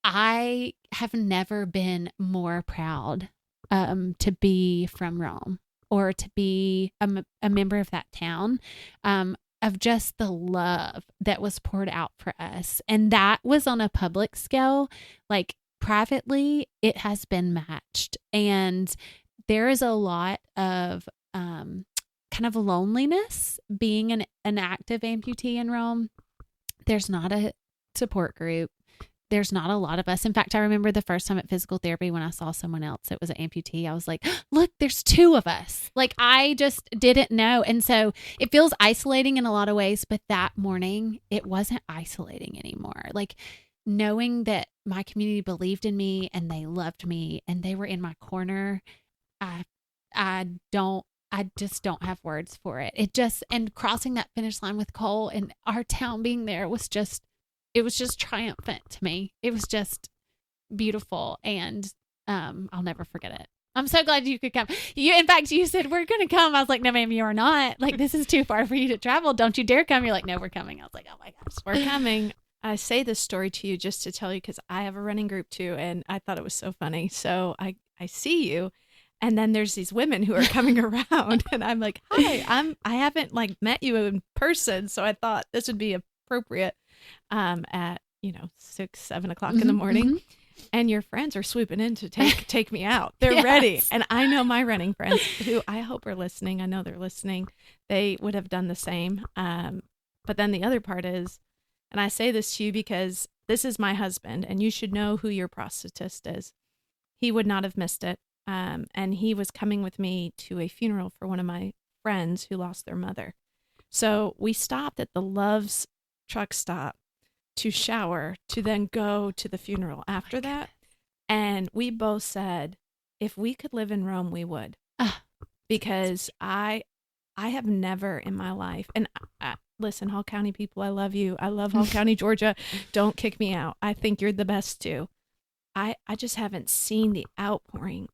I have never been more proud to be from Rome or to be a member of that town, of just the love that was poured out for us. And that was on a public scale. Like privately, it has been matched. And there is a lot of kind of loneliness being an active amputee in Rome. There's not a support group. There's not a lot of us. In fact, I remember the first time at physical therapy when I saw someone else that was an amputee, I was like, look, there's two of us. Like I just didn't know. And so it feels isolating in a lot of ways, but that morning it wasn't isolating anymore. Like knowing that my community believed in me and they loved me and they were in my corner. I just don't have words for it. And crossing that finish line with Cole and our town being there was just triumphant to me. It was just beautiful. And I'll never forget it. I'm so glad you could come. In fact, you said, we're going to come. I was like, no, ma'am, you are not. Like, this is too far for you to travel. Don't you dare come. You're like, no, we're coming. I was like, oh my gosh, we're coming. I say this story to you just to tell you because I have a running group too. And I thought it was so funny. So I see you. And then there's these women who are coming around and I'm like, hi, I haven't like met you in person. So I thought this would be appropriate at 6, 7 o'clock in the morning. Mm-hmm. And your friends are swooping in to take me out. They're ready. And I know my running friends who I hope are listening. I know they're listening. They would have done the same. But then the other part is, and I say this to you because this is my husband and you should know who your prosthetist is. He would not have missed it. And he was coming with me to a funeral for one of my friends who lost their mother. So we stopped at the Love's truck stop to shower, to then go to the funeral after that. And we both said, if we could live in Rome, we would. Because I have never in my life, and listen, Hall County people, I love you. I love Hall County, Georgia. Don't kick me out. I think you're the best too. I just haven't seen the outpouring.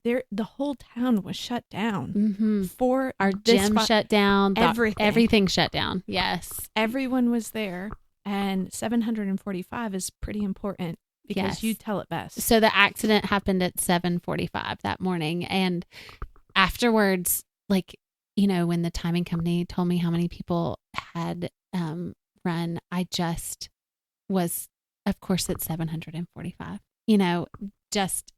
The whole town was shut down for our gym shut down. Everything shut down. Yes. Everyone was there. And 745 is pretty important because Yes. you tell it best. So the accident happened at 7:45 that morning. And afterwards, like, when the timing company told me how many people had run, I just was, of course, at 745, just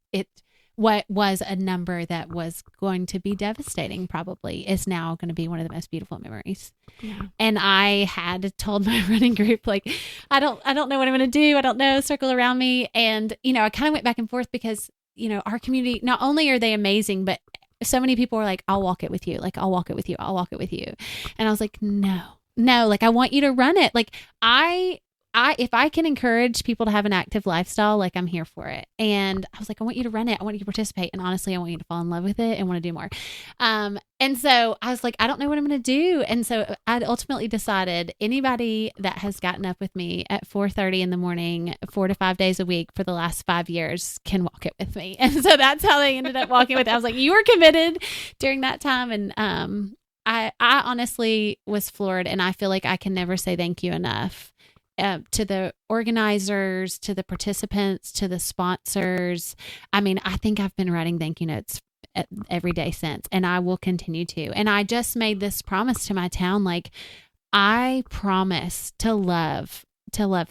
what was a number that was going to be devastating probably is now going to be one of the most beautiful memories. Yeah. And I had told my running group, like, I don't know what I'm going to do. I don't know, circle around me. And, I kind of went back and forth because, our community, not only are they amazing, but so many people were like, I'll walk it with you. Like, I'll walk it with you. I'll walk it with you. And I was like, no, like, I want you to run it. Like, if I can encourage people to have an active lifestyle, like, I'm here for it. And I was like, I want you to run it. I want you to participate. And honestly, I want you to fall in love with it and want to do more. And so I was like, I don't know what I'm going to do. And so I ultimately decided anybody that has gotten up with me at 4:30 in the morning, 4 to 5 days a week for the last 5 years can walk it with me. And so that's how they ended up walking with it. I was like, you were committed during that time. And, I honestly was floored, and I feel like I can never say thank you enough. To the organizers, to the participants, to the sponsors. I mean, I think I've been writing thank you notes every day since, and I will continue to. And I just made this promise to my town, like, I promise to love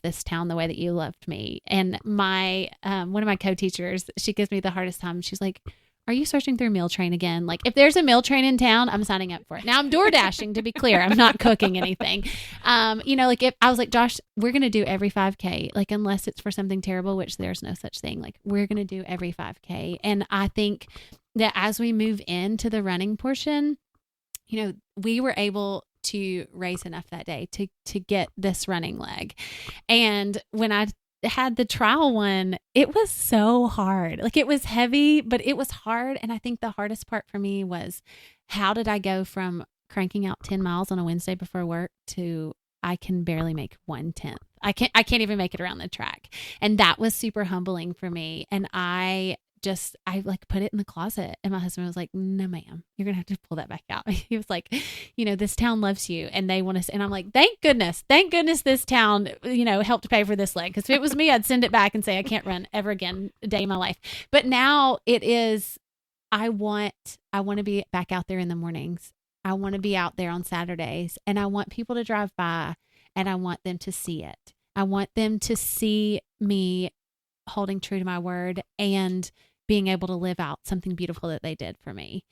this town the way that you loved me. And my one of my co-teachers, she gives me the hardest time. She's like, are you searching through Meal Train again? Like, if there's a Meal Train in town, I'm signing up for it. Now, I'm door dashing, to be clear. I'm not cooking anything. Like, if I was like, Josh, we're going to do every 5K, like, unless it's for something terrible, which there's no such thing. Like, we're going to do every 5K. And I think that as we move into the running portion, we were able to raise enough that day to get this running leg. And when I had the trial one, it was so hard. Like, it was heavy, but it was hard. And I think the hardest part for me was, how did I go from cranking out 10 miles on a Wednesday before work to I can barely make 1/10. I can't even make it around the track. And that was super humbling for me. And I like put it in the closet, and my husband was like, no, ma'am, you're going to have to pull that back out. He was like, this town loves you and they want to, and I'm like, thank goodness this town, helped pay for this leg. Cause if it was me, I'd send it back and say, I can't run ever again a day in my life. But now it is, I want to be back out there in the mornings. I want to be out there on Saturdays, and I want people to drive by, and I want them to see it. I want them to see me holding true to my word and being able to live out something beautiful that they did for me.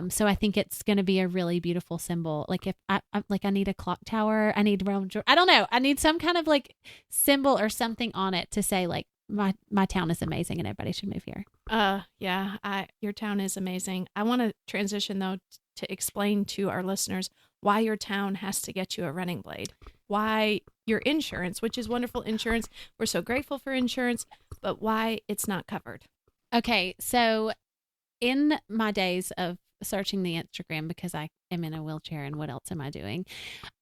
So I think it's going to be a really beautiful symbol. Like, if I need a clock tower, I need, I don't know, I need some kind of like symbol or something on it to say, like, my town is amazing and everybody should move here. Yeah, your town is amazing. I want to transition though to explain to our listeners why your town has to get you a running blade. Why your insurance, which is wonderful insurance. We're so grateful for insurance, but why it's not covered. Okay, so in my days of searching the Instagram, because I am in a wheelchair and what else am I doing?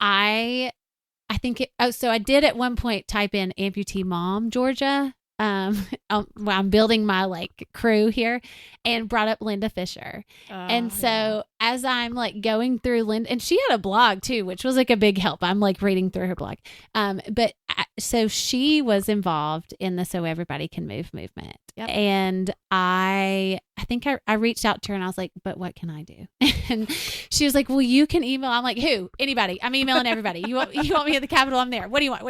I think so I did at one point type in amputee mom, Georgia. I'm building my like crew here, and brought up Linda Fisher. And so as I'm like going through Linda, and she had a blog too, which was like a big help. I'm like reading through her blog. So she was involved in the So Everybody Can Move movement. Yep. And I think I reached out to her and I was like, but what can I do? And she was like, well, you can email. I'm like, who? Anybody. I'm emailing everybody. You want me at the Capitol? I'm there. What do you want?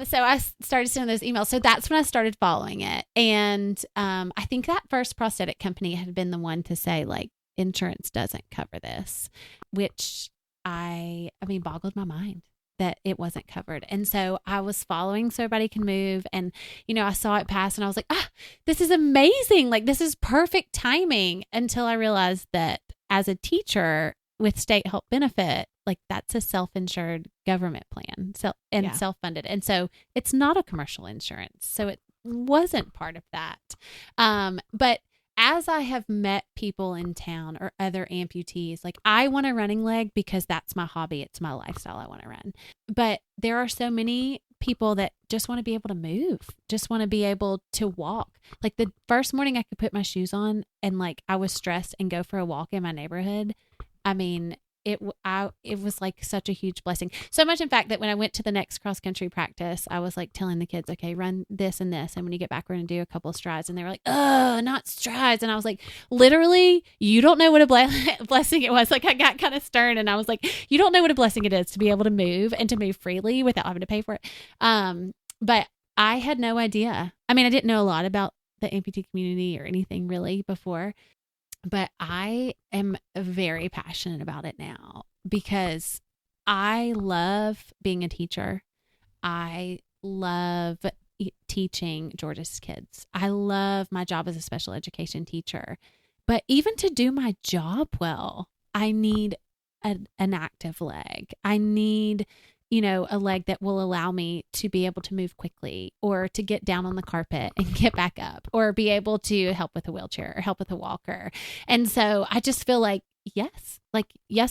So I started sending those emails. So that's when I started following it. And I think that first prosthetic company had been the one to say, like, insurance doesn't cover this, which boggled my mind that it wasn't covered. And so I was following So Everybody Can Move, and, I saw it pass and I was like, this is amazing. Like, this is perfect timing, until I realized that as a teacher with state health benefit, like, that's a self-insured government plan, self-funded. And so it's not a commercial insurance. So it wasn't part of that. But as I have met people in town or other amputees, like, I want a running leg because that's my hobby. It's my lifestyle. I want to run. But there are so many people that just want to be able to move, just want to be able to walk. Like, the first morning I could put my shoes on and, like, I was stressed and go for a walk in my neighborhood. I mean, it was like such a huge blessing. So much, in fact, that when I went to the next cross country practice, I was like telling the kids, okay, run this and this. And when you get back, we're going to do a couple of strides. And they were like, oh, not strides. And I was like, literally, you don't know what a blessing it was. Like, I got kind of stern, and I was like, you don't know what a blessing it is to be able to move and to move freely without having to pay for it. But I had no idea. I mean, I didn't know a lot about the amputee community or anything really before. But I am very passionate about it now because I love being a teacher. I love teaching Georgia's kids. I love my job as a special education teacher. But even to do my job well, I need an active leg. I need, a leg that will allow me to be able to move quickly or to get down on the carpet and get back up or be able to help with a wheelchair or help with a walker. And so I just feel like, yes,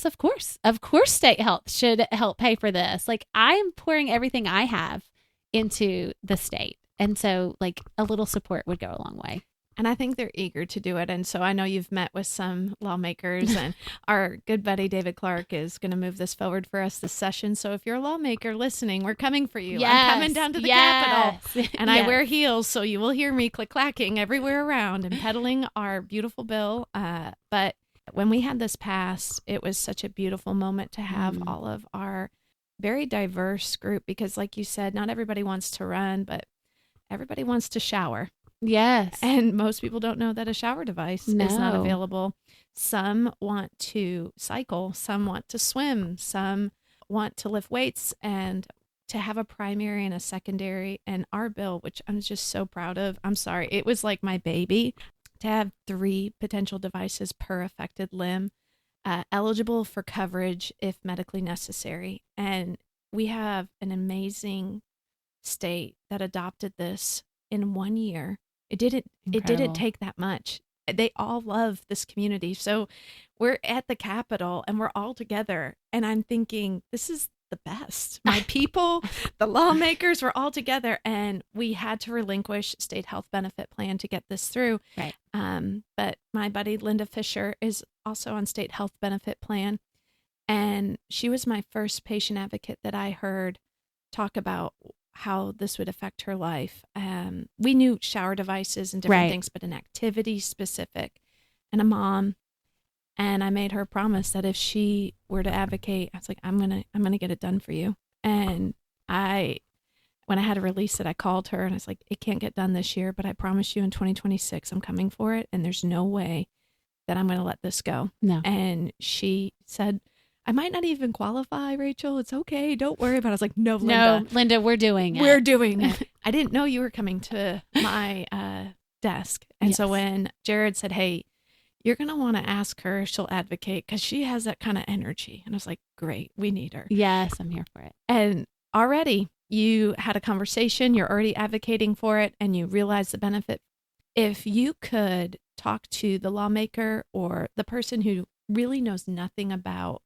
of course, state health should help pay for this. Like, I'm pouring everything I have into the state. And so like a little support would go a long way. And I think they're eager to do it. And so I know you've met with some lawmakers, and our good buddy David Clark is going to move this forward for us this session. So if you're a lawmaker listening, we're coming for you. Yes, I'm coming down to the Capitol, and I wear heels, so you will hear me click-clacking everywhere around and peddling our beautiful bill. But when we had this passed, it was such a beautiful moment to have all of our very diverse group, because like you said, not everybody wants to run, but everybody wants to shower. Yes. And most people don't know that a shower device is not available. Some want to cycle, some want to swim, some want to lift weights, and to have a primary and a secondary. And our bill, which I'm just so proud of, I'm sorry, it was like my baby, to have 3 potential devices per affected limb, eligible for coverage if medically necessary. And we have an amazing state that adopted this in 1 year. It didn't take that much. They all love this community. So we're at the Capitol and we're all together. And I'm thinking, this is the best. My people, the lawmakers, were all together, and we had to relinquish state health benefit plan to get this through. Right. But my buddy Linda Fisher is also on state health benefit plan. And she was my first patient advocate that I heard talk about how this would affect her life. We knew shower devices and different things, but an activity specific, and a mom. And I made her promise that if she were to advocate, I was like, I'm gonna get it done for you. And when I had to release it, I called her and I was like, it can't get done this year, but I promise you in 2026, I'm coming for it. And there's no way that I'm going to let this go. No. And she said, I might not even qualify, Rachel. It's okay. Don't worry about it. I was like, no, Linda. No, Linda, we're doing it. We're doing it. I didn't know you were coming to my desk. And so when Jared said, hey, you're going to want to ask her if she'll advocate, because she has that kind of energy. And I was like, great, we need her. Yes, I'm here for it. And already you had a conversation, you're already advocating for it, and you realize the benefit. If you could talk to the lawmaker or the person who really knows nothing about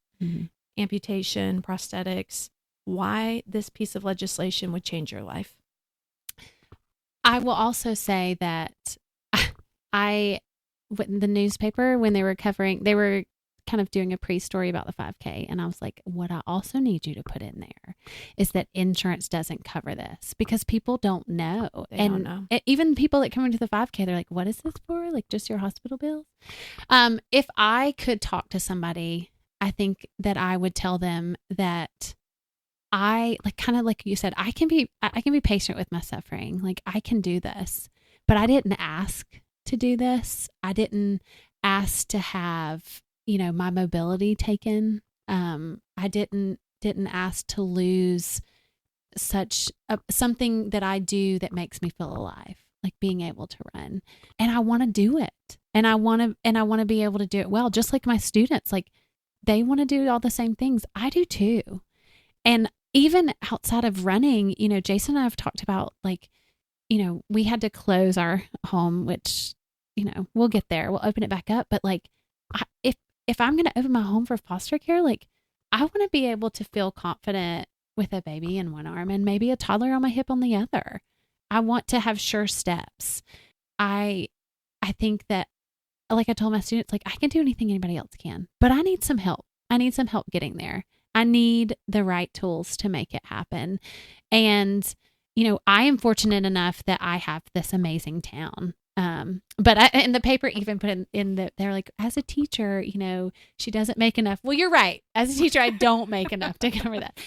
amputation, prosthetics, why this piece of legislation would change your life. I will also say that the newspaper, when they were kind of doing a pre-story about the 5K. And I was like, what I also need you to put in there is that insurance doesn't cover this, because people don't know. They don't know. Even people that come into the 5K, they're like, what is this for? Like, just your hospital bills? If I could talk to somebody, I think that I would tell them that kind of like you said, I can be patient with my suffering. Like, I can do this, but I didn't ask to do this. I didn't ask to have, my mobility taken. I didn't ask to lose something that I do that makes me feel alive, like being able to run. And I want to do it. And I want to be able to do it well, just like my students. Like, they want to do all the same things. I do too. And even outside of running, Jason and I have talked about, like, we had to close our home, which, we'll get there. We'll open it back up. But like, if I'm going to open my home for foster care, like, I want to be able to feel confident with a baby in one arm and maybe a toddler on my hip on the other. I want to have sure steps. I think that, like I told my students, like, I can do anything anybody else can, but I need some help. I need some help getting there. I need the right tools to make it happen. And, I am fortunate enough that I have this amazing town. But in the paper even put in that they're like, as a teacher, she doesn't make enough. Well, you're right. As a teacher, I don't make enough to cover that.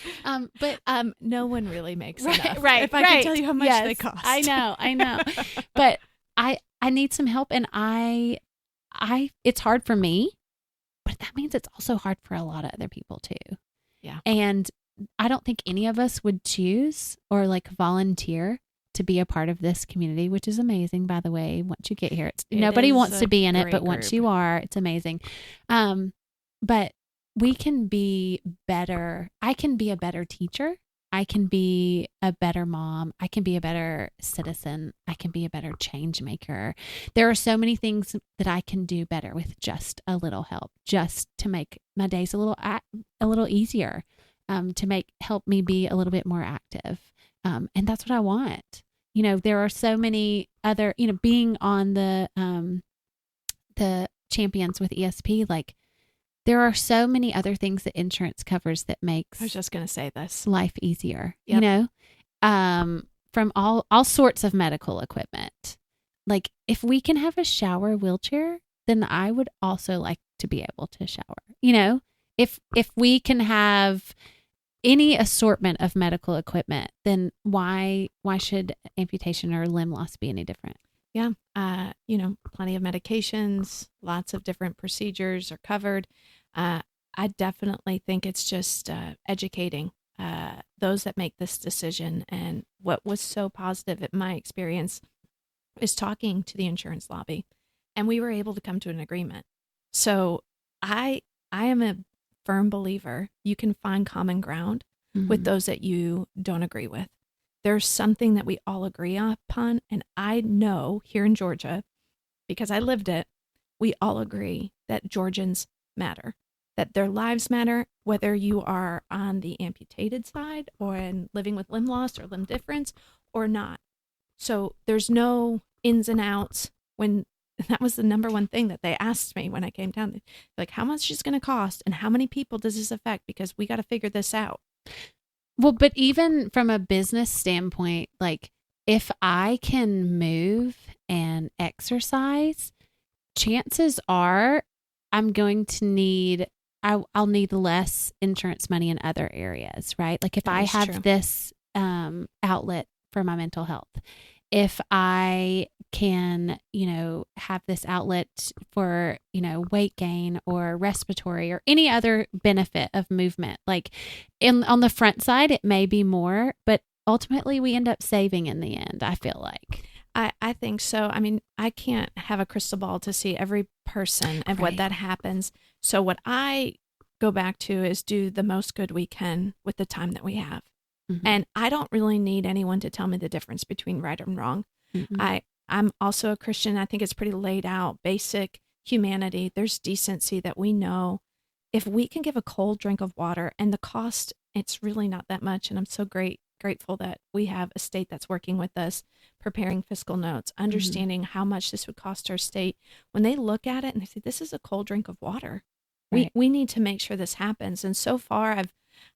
But no one really makes right, enough. Right. If I could tell you how much they cost. I know. But I need some help, and I it's hard for me, but that means it's also hard for a lot of other people too. Yeah. And I don't think any of us would choose or like volunteer to be a part of this community, which is amazing, by the way. Once you get here, nobody wants to be in it, but once you are, it's amazing. But we can be better. I can be a better teacher. I can be a better mom. I can be a better citizen. I can be a better change maker. There are so many things that I can do better with just a little help, just to make my days a little easier, to help me be a little bit more active. And that's what I want. There are so many other, being on the champions with ESP, like there are so many other things that insurance covers that makes I was just going to say this life easier, Yep. From all sorts of medical equipment. Like if we can have a shower wheelchair, then I would also like to be able to shower, if we can have any assortment of medical equipment, then why should amputation or limb loss be any different? Yeah. Plenty of medications, lots of different procedures are covered. I definitely think it's just educating those that make this decision. And what was so positive in my experience is talking to the insurance lobby, and we were able to come to an agreement. So I am a firm believer you can find common ground with those that you don't agree with. There's something that we all agree upon. And I know here in Georgia, because I lived it, we all agree that Georgians matter, that their lives matter, whether you are on the amputated side or in living with limb loss or limb difference or not. So there's no ins and outs. When that was the number one thing that they asked me when I came down, like, how much is going to cost and how many people does this affect? Because we got to figure this out. Well, but even from a business standpoint, like if I can move and exercise, chances are I'm going to need, I'll need less insurance money in other areas, right? Like if I have true. this outlet for my mental health, if I can, have this outlet for, weight gain or respiratory or any other benefit of movement, like on the front side, it may be more, but ultimately we end up saving in the end, I feel like. I think so. I mean, I can't have a crystal ball to see every person and what that happens. So what I go back to is do the most good we can with the time that we have. Mm-hmm. And I don't really need anyone to tell me the difference between right and wrong. Mm-hmm. I'm also a Christian. I think it's pretty laid out, basic humanity. There's decency that we know. If we can give a cold drink of water, and the cost, it's really not that much. And I'm so grateful that we have a state that's working with us, preparing fiscal notes, understanding how much this would cost our state. When they look at it and they say, this is a cold drink of water. Right. We need to make sure this happens. And so far,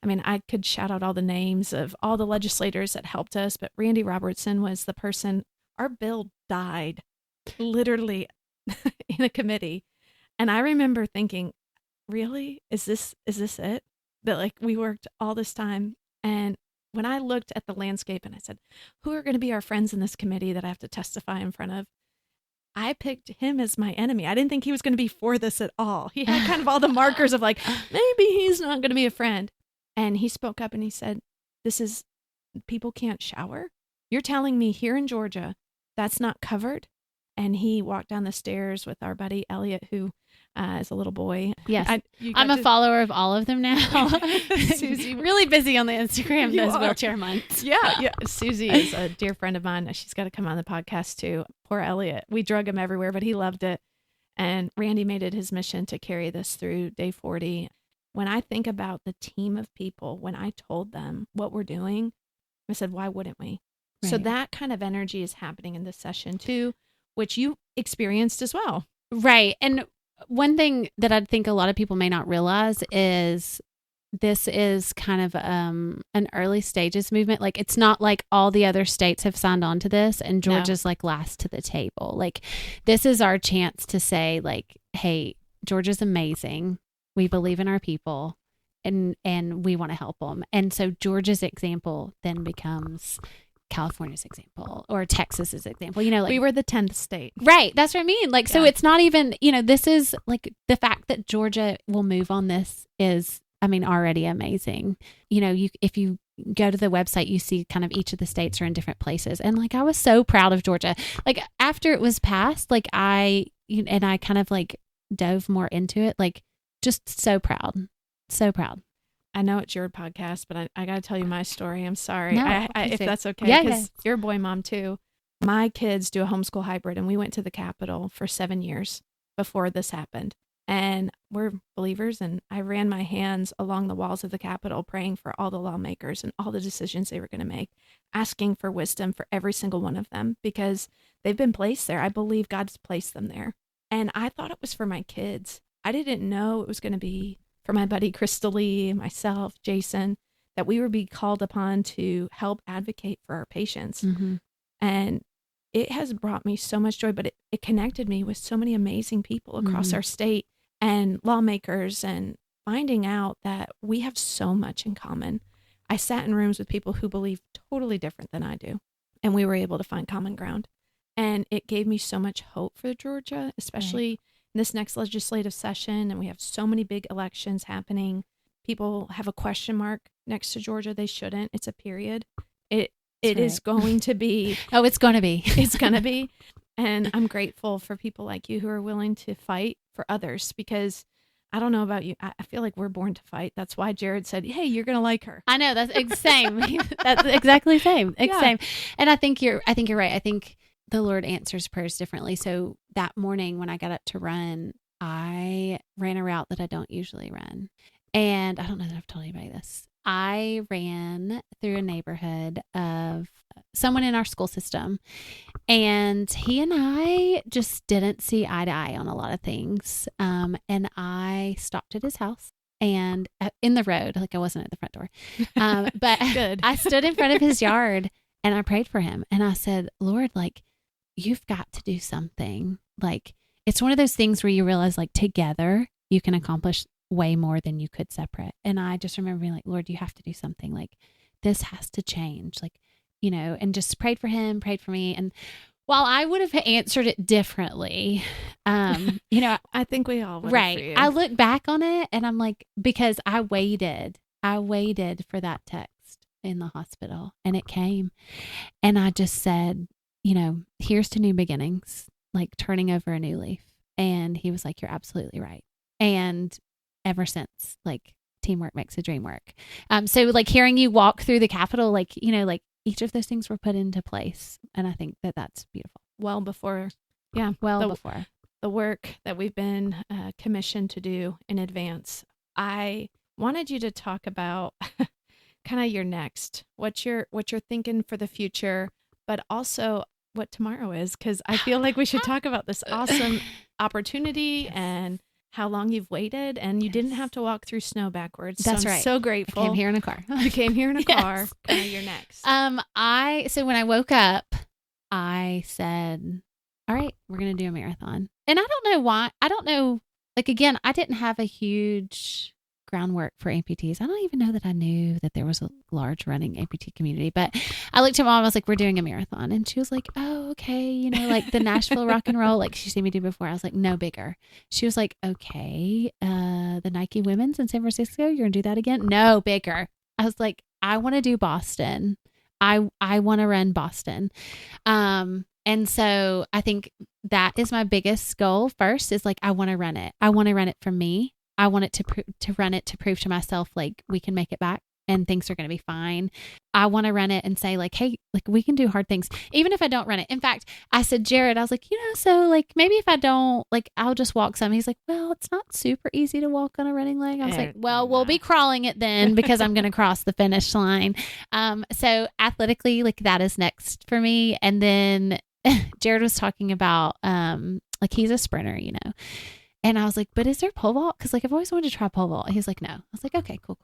I could shout out all the names of all the legislators that helped us, but Randy Robertson was the person. Our bill died literally in a committee. And I remember thinking, really? Is this it? That like we worked all this time. And when I looked at the landscape and I said, who are going to be our friends in this committee that I have to testify in front of? I picked him as my enemy. I didn't think he was going to be for this at all. He had kind of all the markers of like, maybe he's not going to be a friend. And he spoke up and he said, people can't shower. You're telling me here in Georgia, that's not covered? And he walked down the stairs with our buddy Elliot, who is a little boy. Yes. I'm a follower of all of them now. Susie, really busy on the Instagram those wheelchair months. Yeah. Susie is a dear friend of mine. She's got to come on the podcast too. Poor Elliot. We drug him everywhere, but he loved it. And Randy made it his mission to carry this through day 40. When I think about the team of people, when I told them what we're doing, I said, why wouldn't we? Right. So that kind of energy is happening in this session too, which you experienced as well. Right. And one thing that I think a lot of people may not realize is this is kind of an early stages movement. Like, it's not like all the other states have signed on to this and Georgia's like last to the table. Like, this is our chance to say, like, hey, Georgia's amazing. We believe in our people and we want to help them. And so Georgia's example then becomes California's example or Texas's example. You know, like, we were the 10th state. Right. That's what I mean. Like, so it's not even, you know, this is like the fact that Georgia will move on this is, I mean, already amazing. You know, if you go to the website, you see kind of each of the states are in different places. And like, I was so proud of Georgia. Like, after it was passed, like I kind of like dove more into it, like just so proud. So proud. I know it's your podcast, but I got to tell you my story. I'm sorry. No, if that's okay. Yeah, because you're a boy mom too. My kids do a homeschool hybrid and we went to the Capitol for 7 years before this happened. And we're believers, and I ran my hands along the walls of the Capitol praying for all the lawmakers and all the decisions they were going to make, asking for wisdom for every single one of them because they've been placed there. I believe God's placed them there. And I thought it was for my kids. I didn't know it was going to be for my buddy Crystal Lee, myself, Jason, that we would be called upon to help advocate for our patients. Mm-hmm. And it has brought me so much joy, but it connected me with so many amazing people across our state and lawmakers, and finding out that we have so much in common. I sat in rooms with people who believe totally different than I do, and we were able to find common ground. And it gave me so much hope for Georgia, especially in this next legislative session. And we have so many big elections happening. People have a question mark next to Georgia. They shouldn't. It's a period. It is going to be. Oh, it's going to be. It's going to be. And I'm grateful for people like you who are willing to fight for others, because I don't know about you. I feel like we're born to fight. That's why Jared said, hey, you're going to like her. I know. That's same. That's exactly same. Same. And I think you're right. I think the Lord answers prayers differently. So that morning when I got up to run, I ran a route that I don't usually run. And I don't know that I've told anybody this. I ran through a neighborhood of someone in our school system, and he and I just didn't see eye to eye on a lot of things. And I stopped at his house and in the road, like I wasn't at the front door. But Good. I stood in front of his yard and I prayed for him. And I said, Lord, like, you've got to do something. Like, it's one of those things where you realize, like, together you can accomplish way more than you could separate. And I just remember being like, Lord, you have to do something. Like, this has to change. Like, you know, and just prayed for him, prayed for me. And while I would have answered it differently, you know, I think we all would. Right. I look back on it and I'm like, because I waited for that text in the hospital, and it came, and I just said, you know, here's to new beginnings, like turning over a new leaf. And he was like, you're absolutely right. And ever since, like, teamwork makes the dream work. So like hearing you walk through the Capitol, like, you know, like each of those things were put into place. And I think that that's beautiful. Well before the work that we've been commissioned to do in advance. I wanted you to talk about kind of your next, what you're thinking for the future, but also what tomorrow is, because I feel like we should talk about this awesome opportunity and how long you've waited, and you didn't have to walk through snow backwards. That's so I'm right. so grateful. I came here in a car. You came here in a car. Yes. You're next. So when I woke up, I said, all right, we're going to do a marathon. And I don't know why. I don't know. Like, again, I didn't have a huge groundwork for amputees. I don't even know that I knew that there was a large running amputee community, but I looked at Mom, I was like, we're doing a marathon. And she was like, oh, okay. You know, like the Nashville rock and roll, like she's seen me do before. I was like, no, bigger. She was like, okay, the Nike women's in San Francisco, you're going to do that again? No, bigger. I was like, I want to do Boston. I want to run Boston. And so I think that is my biggest goal first, is like, I want to run it. I want to run it for me. I want it to run it to prove to myself, like, we can make it back and things are going to be fine. I want to run it and say, like, hey, like, we can do hard things, even if I don't run it. In fact, I said, Jared, I was like, you know, so like, maybe if I don't, like, I'll just walk some. He's like, well, it's not super easy to walk on a running leg. I was like, well, we'll be crawling it then, because I'm going to cross the finish line. So athletically, like, that is next for me. And then Jared was talking about, like, he's a sprinter, you know, And I was like, but is there pole vault? Because like I've always wanted to try pole vault. He's like, no. I was like, okay, cool.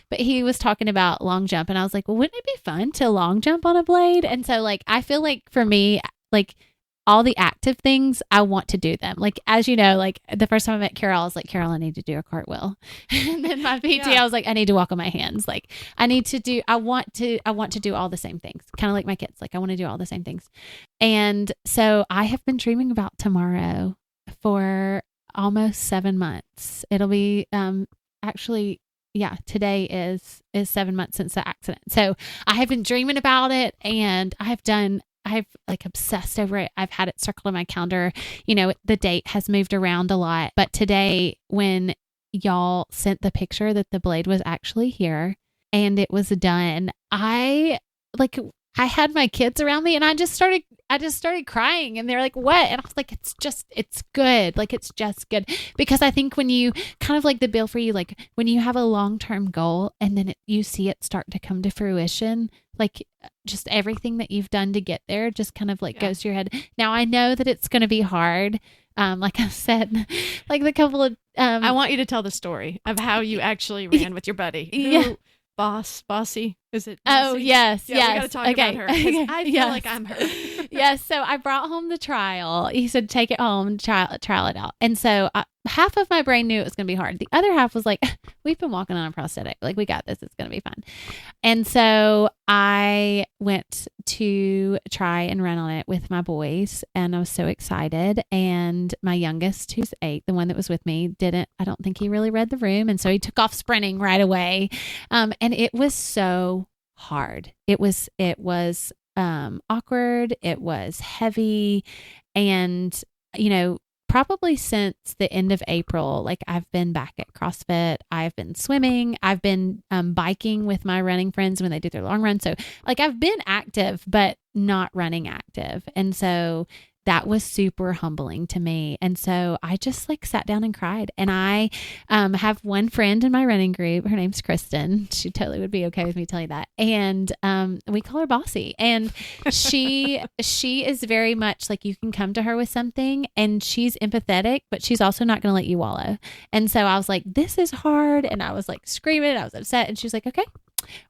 But he was talking about long jump, and I was like, well, wouldn't it be fun to long jump on a blade? And so like I feel like for me, like all the active things, I want to do them. Like, as you know, like the first time I met Carol, I was like, Carol, I need to do a cartwheel. And then my PT, I was like, I need to walk on my hands. Like I want to do all the same things. Kind of like my kids. Like I want to do all the same things. And so I have been dreaming about tomorrow for almost 7 months. It'll be, actually, yeah, today is 7 months since the accident. So I have been dreaming about it, and I've like obsessed over it. I've had it circled on my calendar. You know, the date has moved around a lot, but today when y'all sent the picture that the blade was actually here and it was done, I had my kids around me, and I just started crying, and they're like, what? And I was like, it's good. Like, it's just good. Because I think when you kind of like the bill for you, like when you have a long-term goal and then you see it start to come to fruition, like just everything that you've done to get there just kind of like goes to your head. Now I know that it's going to be hard. Like I said, like the couple of, I want you to tell the story of how you actually ran with your buddy. Bossy. Is it? Bossy? Oh, yes. We got to talk about her. I feel like I'm her. Yes. So I brought home the trial. He said, take it home, trial it out. And so half of my brain knew it was going to be hard. The other half was like, we've been walking on a prosthetic. Like, we got this. It's going to be fun. And so I went to try and run on it with my boys, and I was so excited. And my youngest, who's 8, the one that was with me, I don't think he really read the room. And so he took off sprinting right away. And it was so hard. It was awkward. It was heavy. And, you know, probably since the end of April, like I've been back at CrossFit, I've been swimming, I've been biking with my running friends when they do their long run. So like I've been active, but not running active. And so that was super humbling to me. And so I just like sat down and cried. And I have one friend in my running group. Her name's Kristen. She totally would be okay with me telling that. And we call her Bossy. And she is very much like you can come to her with something, and she's empathetic, but she's also not going to let you wallow. And so I was like, this is hard. And I was like screaming. I was upset. And she's like, okay,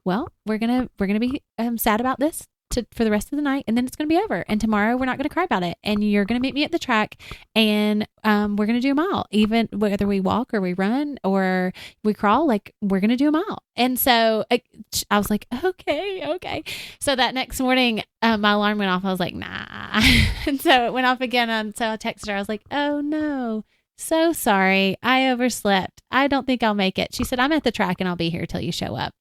well, we're gonna be sad about this for the rest of the night, and then it's going to be over. And tomorrow we're not going to cry about it. And you're going to meet me at the track, and we're going to do a mile, even whether we walk or we run or we crawl, like we're going to do a mile. And so I was like, okay. So that next morning, my alarm went off. I was like, nah. And so it went off again. And so I texted her. I was like, oh no, so sorry. I overslept. I don't think I'll make it. She said, I'm at the track and I'll be here till you show up.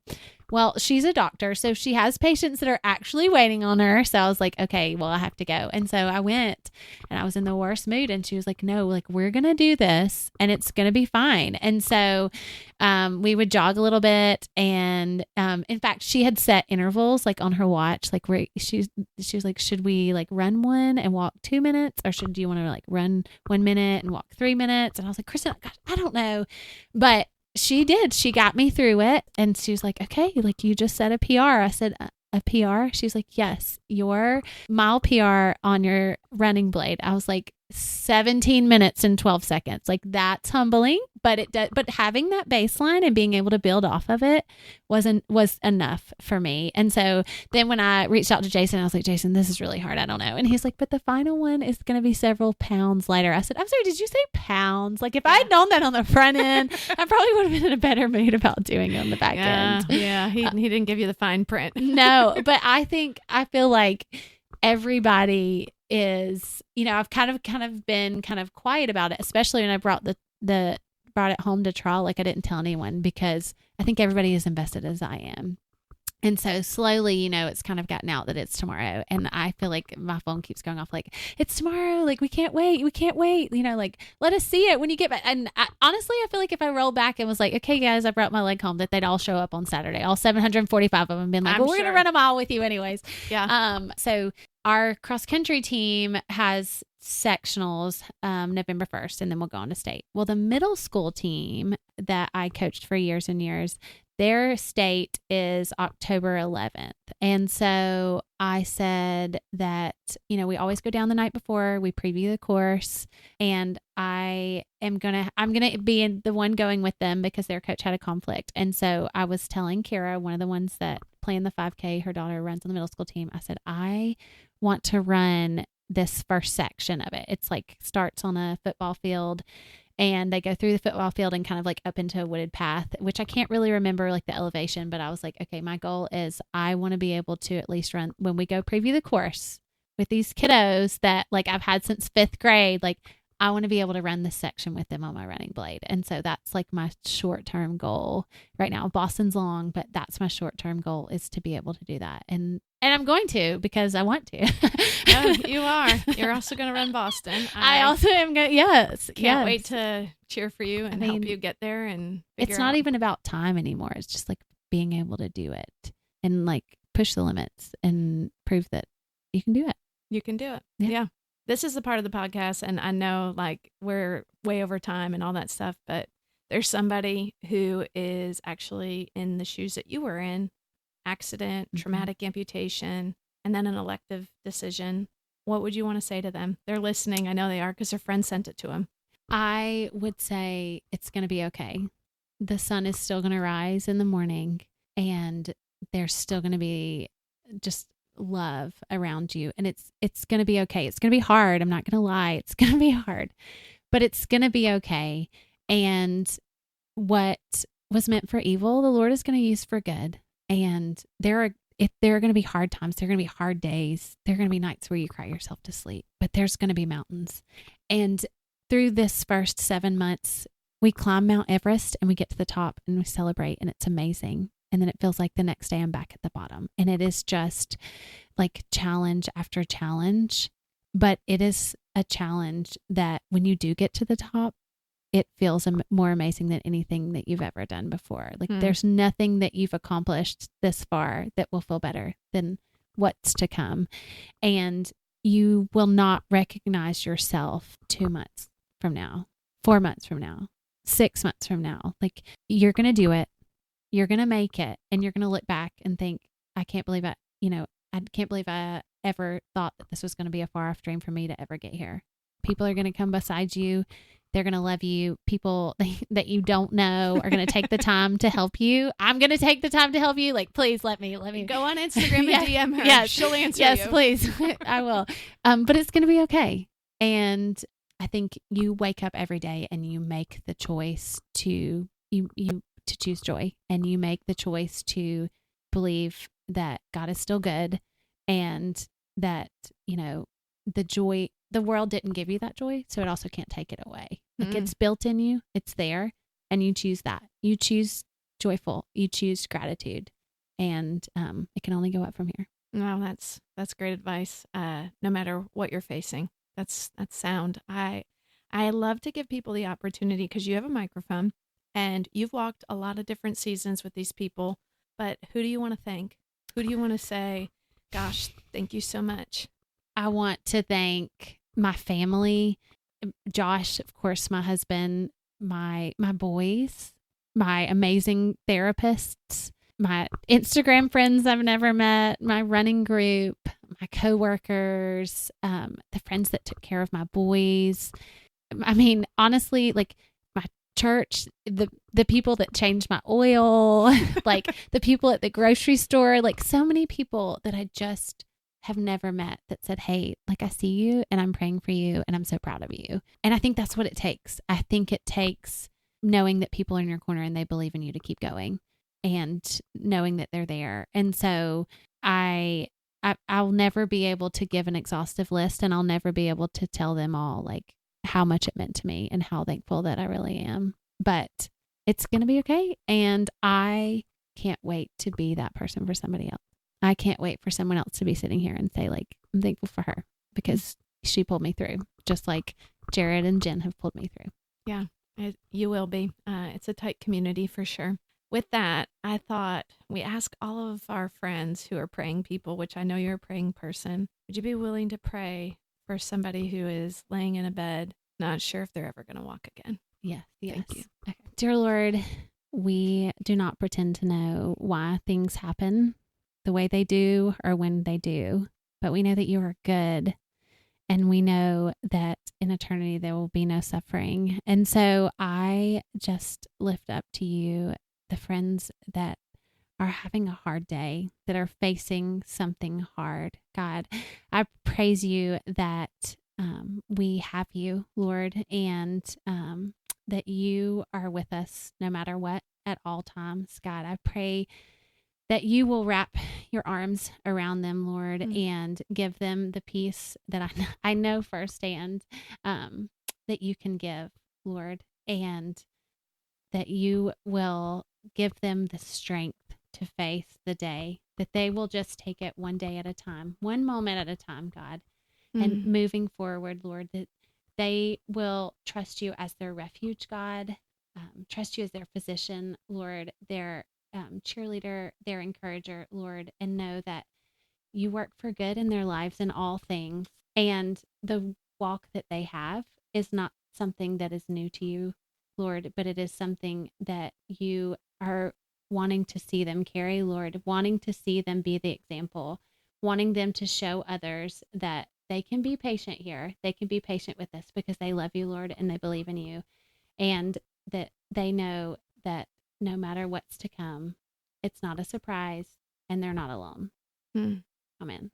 Well, she's a doctor, so she has patients that are actually waiting on her. So I was like, okay, well, I have to go. And so I went, and I was in the worst mood. And she was like, no, like, we're going to do this and it's going to be fine. And so we would jog a little bit. And in fact, she had set intervals like on her watch, like where she was like, should we like run 1 and walk 2 minutes? Or do you want to like run 1 minute and walk 3 minutes? And I was like, Kristen, gosh, I don't know. But she did. She got me through it. And she was like, okay, like you just set a PR. I said, a PR? She's like, yes, your mile PR on your running blade. I was like, 17 minutes and 12 seconds. Like that's humbling, but but having that baseline and being able to build off of it was enough for me. And so then when I reached out to Jason, I was like, Jason, this is really hard. I don't know. And he's like, but the final one is going to be several pounds lighter. I said, I'm sorry, did you say pounds? Like if I had known that on the front end, I probably would have been in a better mood about doing it on the back end. Yeah. He didn't give you the fine print. No, but I feel like everybody is, you know, I've kind of been kind of quiet about it, especially when I brought brought it home to trial. Like I didn't tell anyone because I think everybody is invested as I am. And so slowly, you know, it's kind of gotten out that it's tomorrow. And I feel like my phone keeps going off like, it's tomorrow. Like, we can't wait. You know, like, let us see it when you get back. And honestly, I feel like if I rolled back and was like, okay, guys, I brought my leg home, that they'd all show up on Saturday. All 745 of them been like, well, we're going to run a mile with you anyways. Yeah. So our cross country team has sectionals November 1st, and then we'll go on to state. Well, the middle school team that I coached for years and years, their state is October 11th. And so I said that, we always go down the night before, we preview the course, and I'm going to be the one going with them because their coach had a conflict. And so I was telling Kara, one of the ones that planned the 5K, her daughter runs on the middle school team. I said, I want to run this first section of it. It's like starts on a football field, and they go through the football field and kind of like up into a wooded path, which I can't really remember like the elevation, but I was like, okay, my goal is I want to be able to at least run when we go preview the course with these kiddos that like I've had since 5th grade. Like I want to be able to run this section with them on my running blade. And so that's like my short-term goal right now. Boston's long, but that's my short-term goal, is to be able to do that. And I'm going to, because I want to. Oh, you are. You're also going to run Boston. I also am going. Yes. Can't wait to cheer for you and help you get there. And it's not even about time anymore. It's just like being able to do it and like push the limits and prove that you can do it. You can do it. Yeah. This is the part of the podcast, and I know like we're way over time and all that stuff, but there's somebody who is actually in the shoes that you were in. Accident, traumatic amputation, and then an elective decision. What would you want to say to them? They're listening. I know they are, because their friend sent it to them. I would say it's going to be okay. The sun is still going to rise in the morning, and there's still going to be just love around you, and it's going to be okay. It's going to be hard. I'm not going to lie. It's going to be hard, but it's going to be okay. And what was meant for evil, the Lord is going to use for good. And there are going to be hard times. There are going to be hard days. There are going to be nights where you cry yourself to sleep, but there's going to be mountains. And through this first 7 months, we climb Mount Everest and we get to the top and we celebrate, and it's amazing. And then it feels like the next day I'm back at the bottom. And it is just like challenge after challenge, but it is a challenge that when you do get to the top, it feels more amazing than anything that you've ever done before. Like there's nothing that you've accomplished this far that will feel better than what's to come. And you will not recognize yourself 2 months from now, 4 months from now, 6 months from now. Like you're going to do it. You're going to make it, and you're going to look back and think, I can't believe I can't believe I ever thought that this was going to be a far off dream for me to ever get here. People are going to come beside you. They're going to love you. People that you don't know are going to take the time to help you. I'm going to take the time to help you. Like, please let me go on Instagram and DM her. Yes, she'll answer you. Yes, please. I will. But it's going to be okay. And I think you wake up every day and you make the choice to choose joy, and you make the choice to believe that God is still good, and that, the joy, the world didn't give you that joy, so it also can't take it away. Like it's built in you, it's there, and you choose that. You choose joyful, you choose gratitude, and it can only go up from here. Well, that's great advice. No matter what you're facing, that's sound. I love to give people the opportunity, because you have a microphone and you've walked a lot of different seasons with these people, but who do you want to thank? Who do you want to say, gosh, thank you so much? I want to thank my family, Josh, of course, my husband, my boys, my amazing therapists, my Instagram friends I've never met, my running group, my coworkers, the friends that took care of my boys. I mean, honestly, like my church, the people that changed my oil, like the people at the grocery store, like so many people that I just have never met that said, hey, like I see you and I'm praying for you and I'm so proud of you. And I think that's what it takes. I think it takes knowing that people are in your corner and they believe in you to keep going, and knowing that they're there. And so I'll never be able to give an exhaustive list, and I'll never be able to tell them all like how much it meant to me and how thankful that I really am. But it's going to be okay. And I can't wait to be that person for somebody else. I can't wait for someone else to be sitting here and say, like, I'm thankful for her because she pulled me through, just like Jared and Jen have pulled me through. Yeah, you will be. It's a tight community for sure. With that, I thought we ask all of our friends who are praying people, which I know you're a praying person. Would you be willing to pray for somebody who is laying in a bed, not sure if they're ever going to walk again? Yes. Thank you. Okay. Dear Lord, we do not pretend to know why things happen the way they do or when they do, but we know that you are good. And we know that in eternity, there will be no suffering. And so I just lift up to you the friends that are having a hard day, that are facing something hard. God, I praise you that we have you, Lord, and that you are with us no matter what at all times. God, I pray that you will wrap your arms around them, Lord, and give them the peace that I know firsthand that you can give, Lord, and that you will give them the strength to face the day, that they will just take it one day at a time, one moment at a time, God, and moving forward, Lord, that they will trust you as their refuge, God, trust you as their physician, Lord, their cheerleader, their encourager, Lord, and know that you work for good in their lives in all things. And the walk that they have is not something that is new to you, Lord, but it is something that you are wanting to see them carry, Lord, wanting to see them be the example, wanting them to show others that they can be patient here. They can be patient with us because they love you, Lord, and they believe in you. And that they know that no matter what's to come, it's not a surprise and they're not alone. Amen.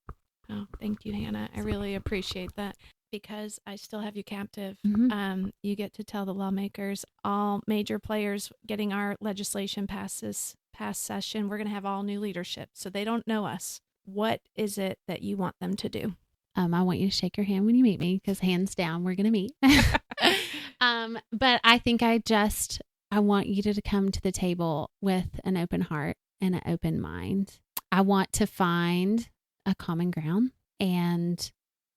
Oh, thank you, Hannah. I really appreciate that. Because I still have you captive, you get to tell the lawmakers, all major players getting our legislation passed this past session, we're going to have all new leadership. So they don't know us. What is it that you want them to do? I want you to shake your hand when you meet me because hands down, we're going to meet. But I think I want you to come to the table with an open heart and an open mind. I want to find a common ground, and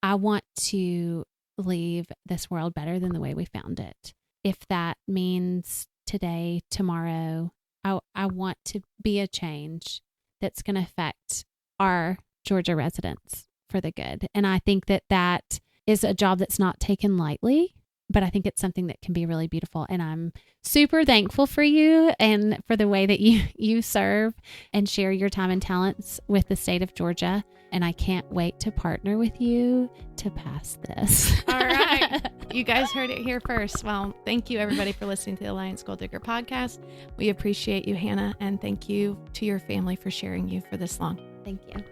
I want to leave this world better than the way we found it. If that means today, tomorrow, I want to be a change that's going to affect our Georgia residents for the good. And I think that is a job that's not taken lightly, but I think it's something that can be really beautiful. And I'm super thankful for you and for the way that you serve and share your time and talents with the state of Georgia. And I can't wait to partner with you to pass this. All right. You guys heard it here first. Well, thank you everybody for listening to the Alliance Gold Digger podcast. We appreciate you, Hannah, and thank you to your family for sharing you for this long. Thank you.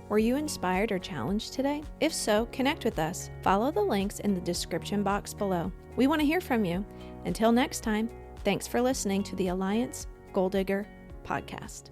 Were you inspired or challenged today? If so, connect with us. Follow the links in the description box below. We want to hear from you. Until next time, thanks for listening to the Alliance Gold Digger podcast.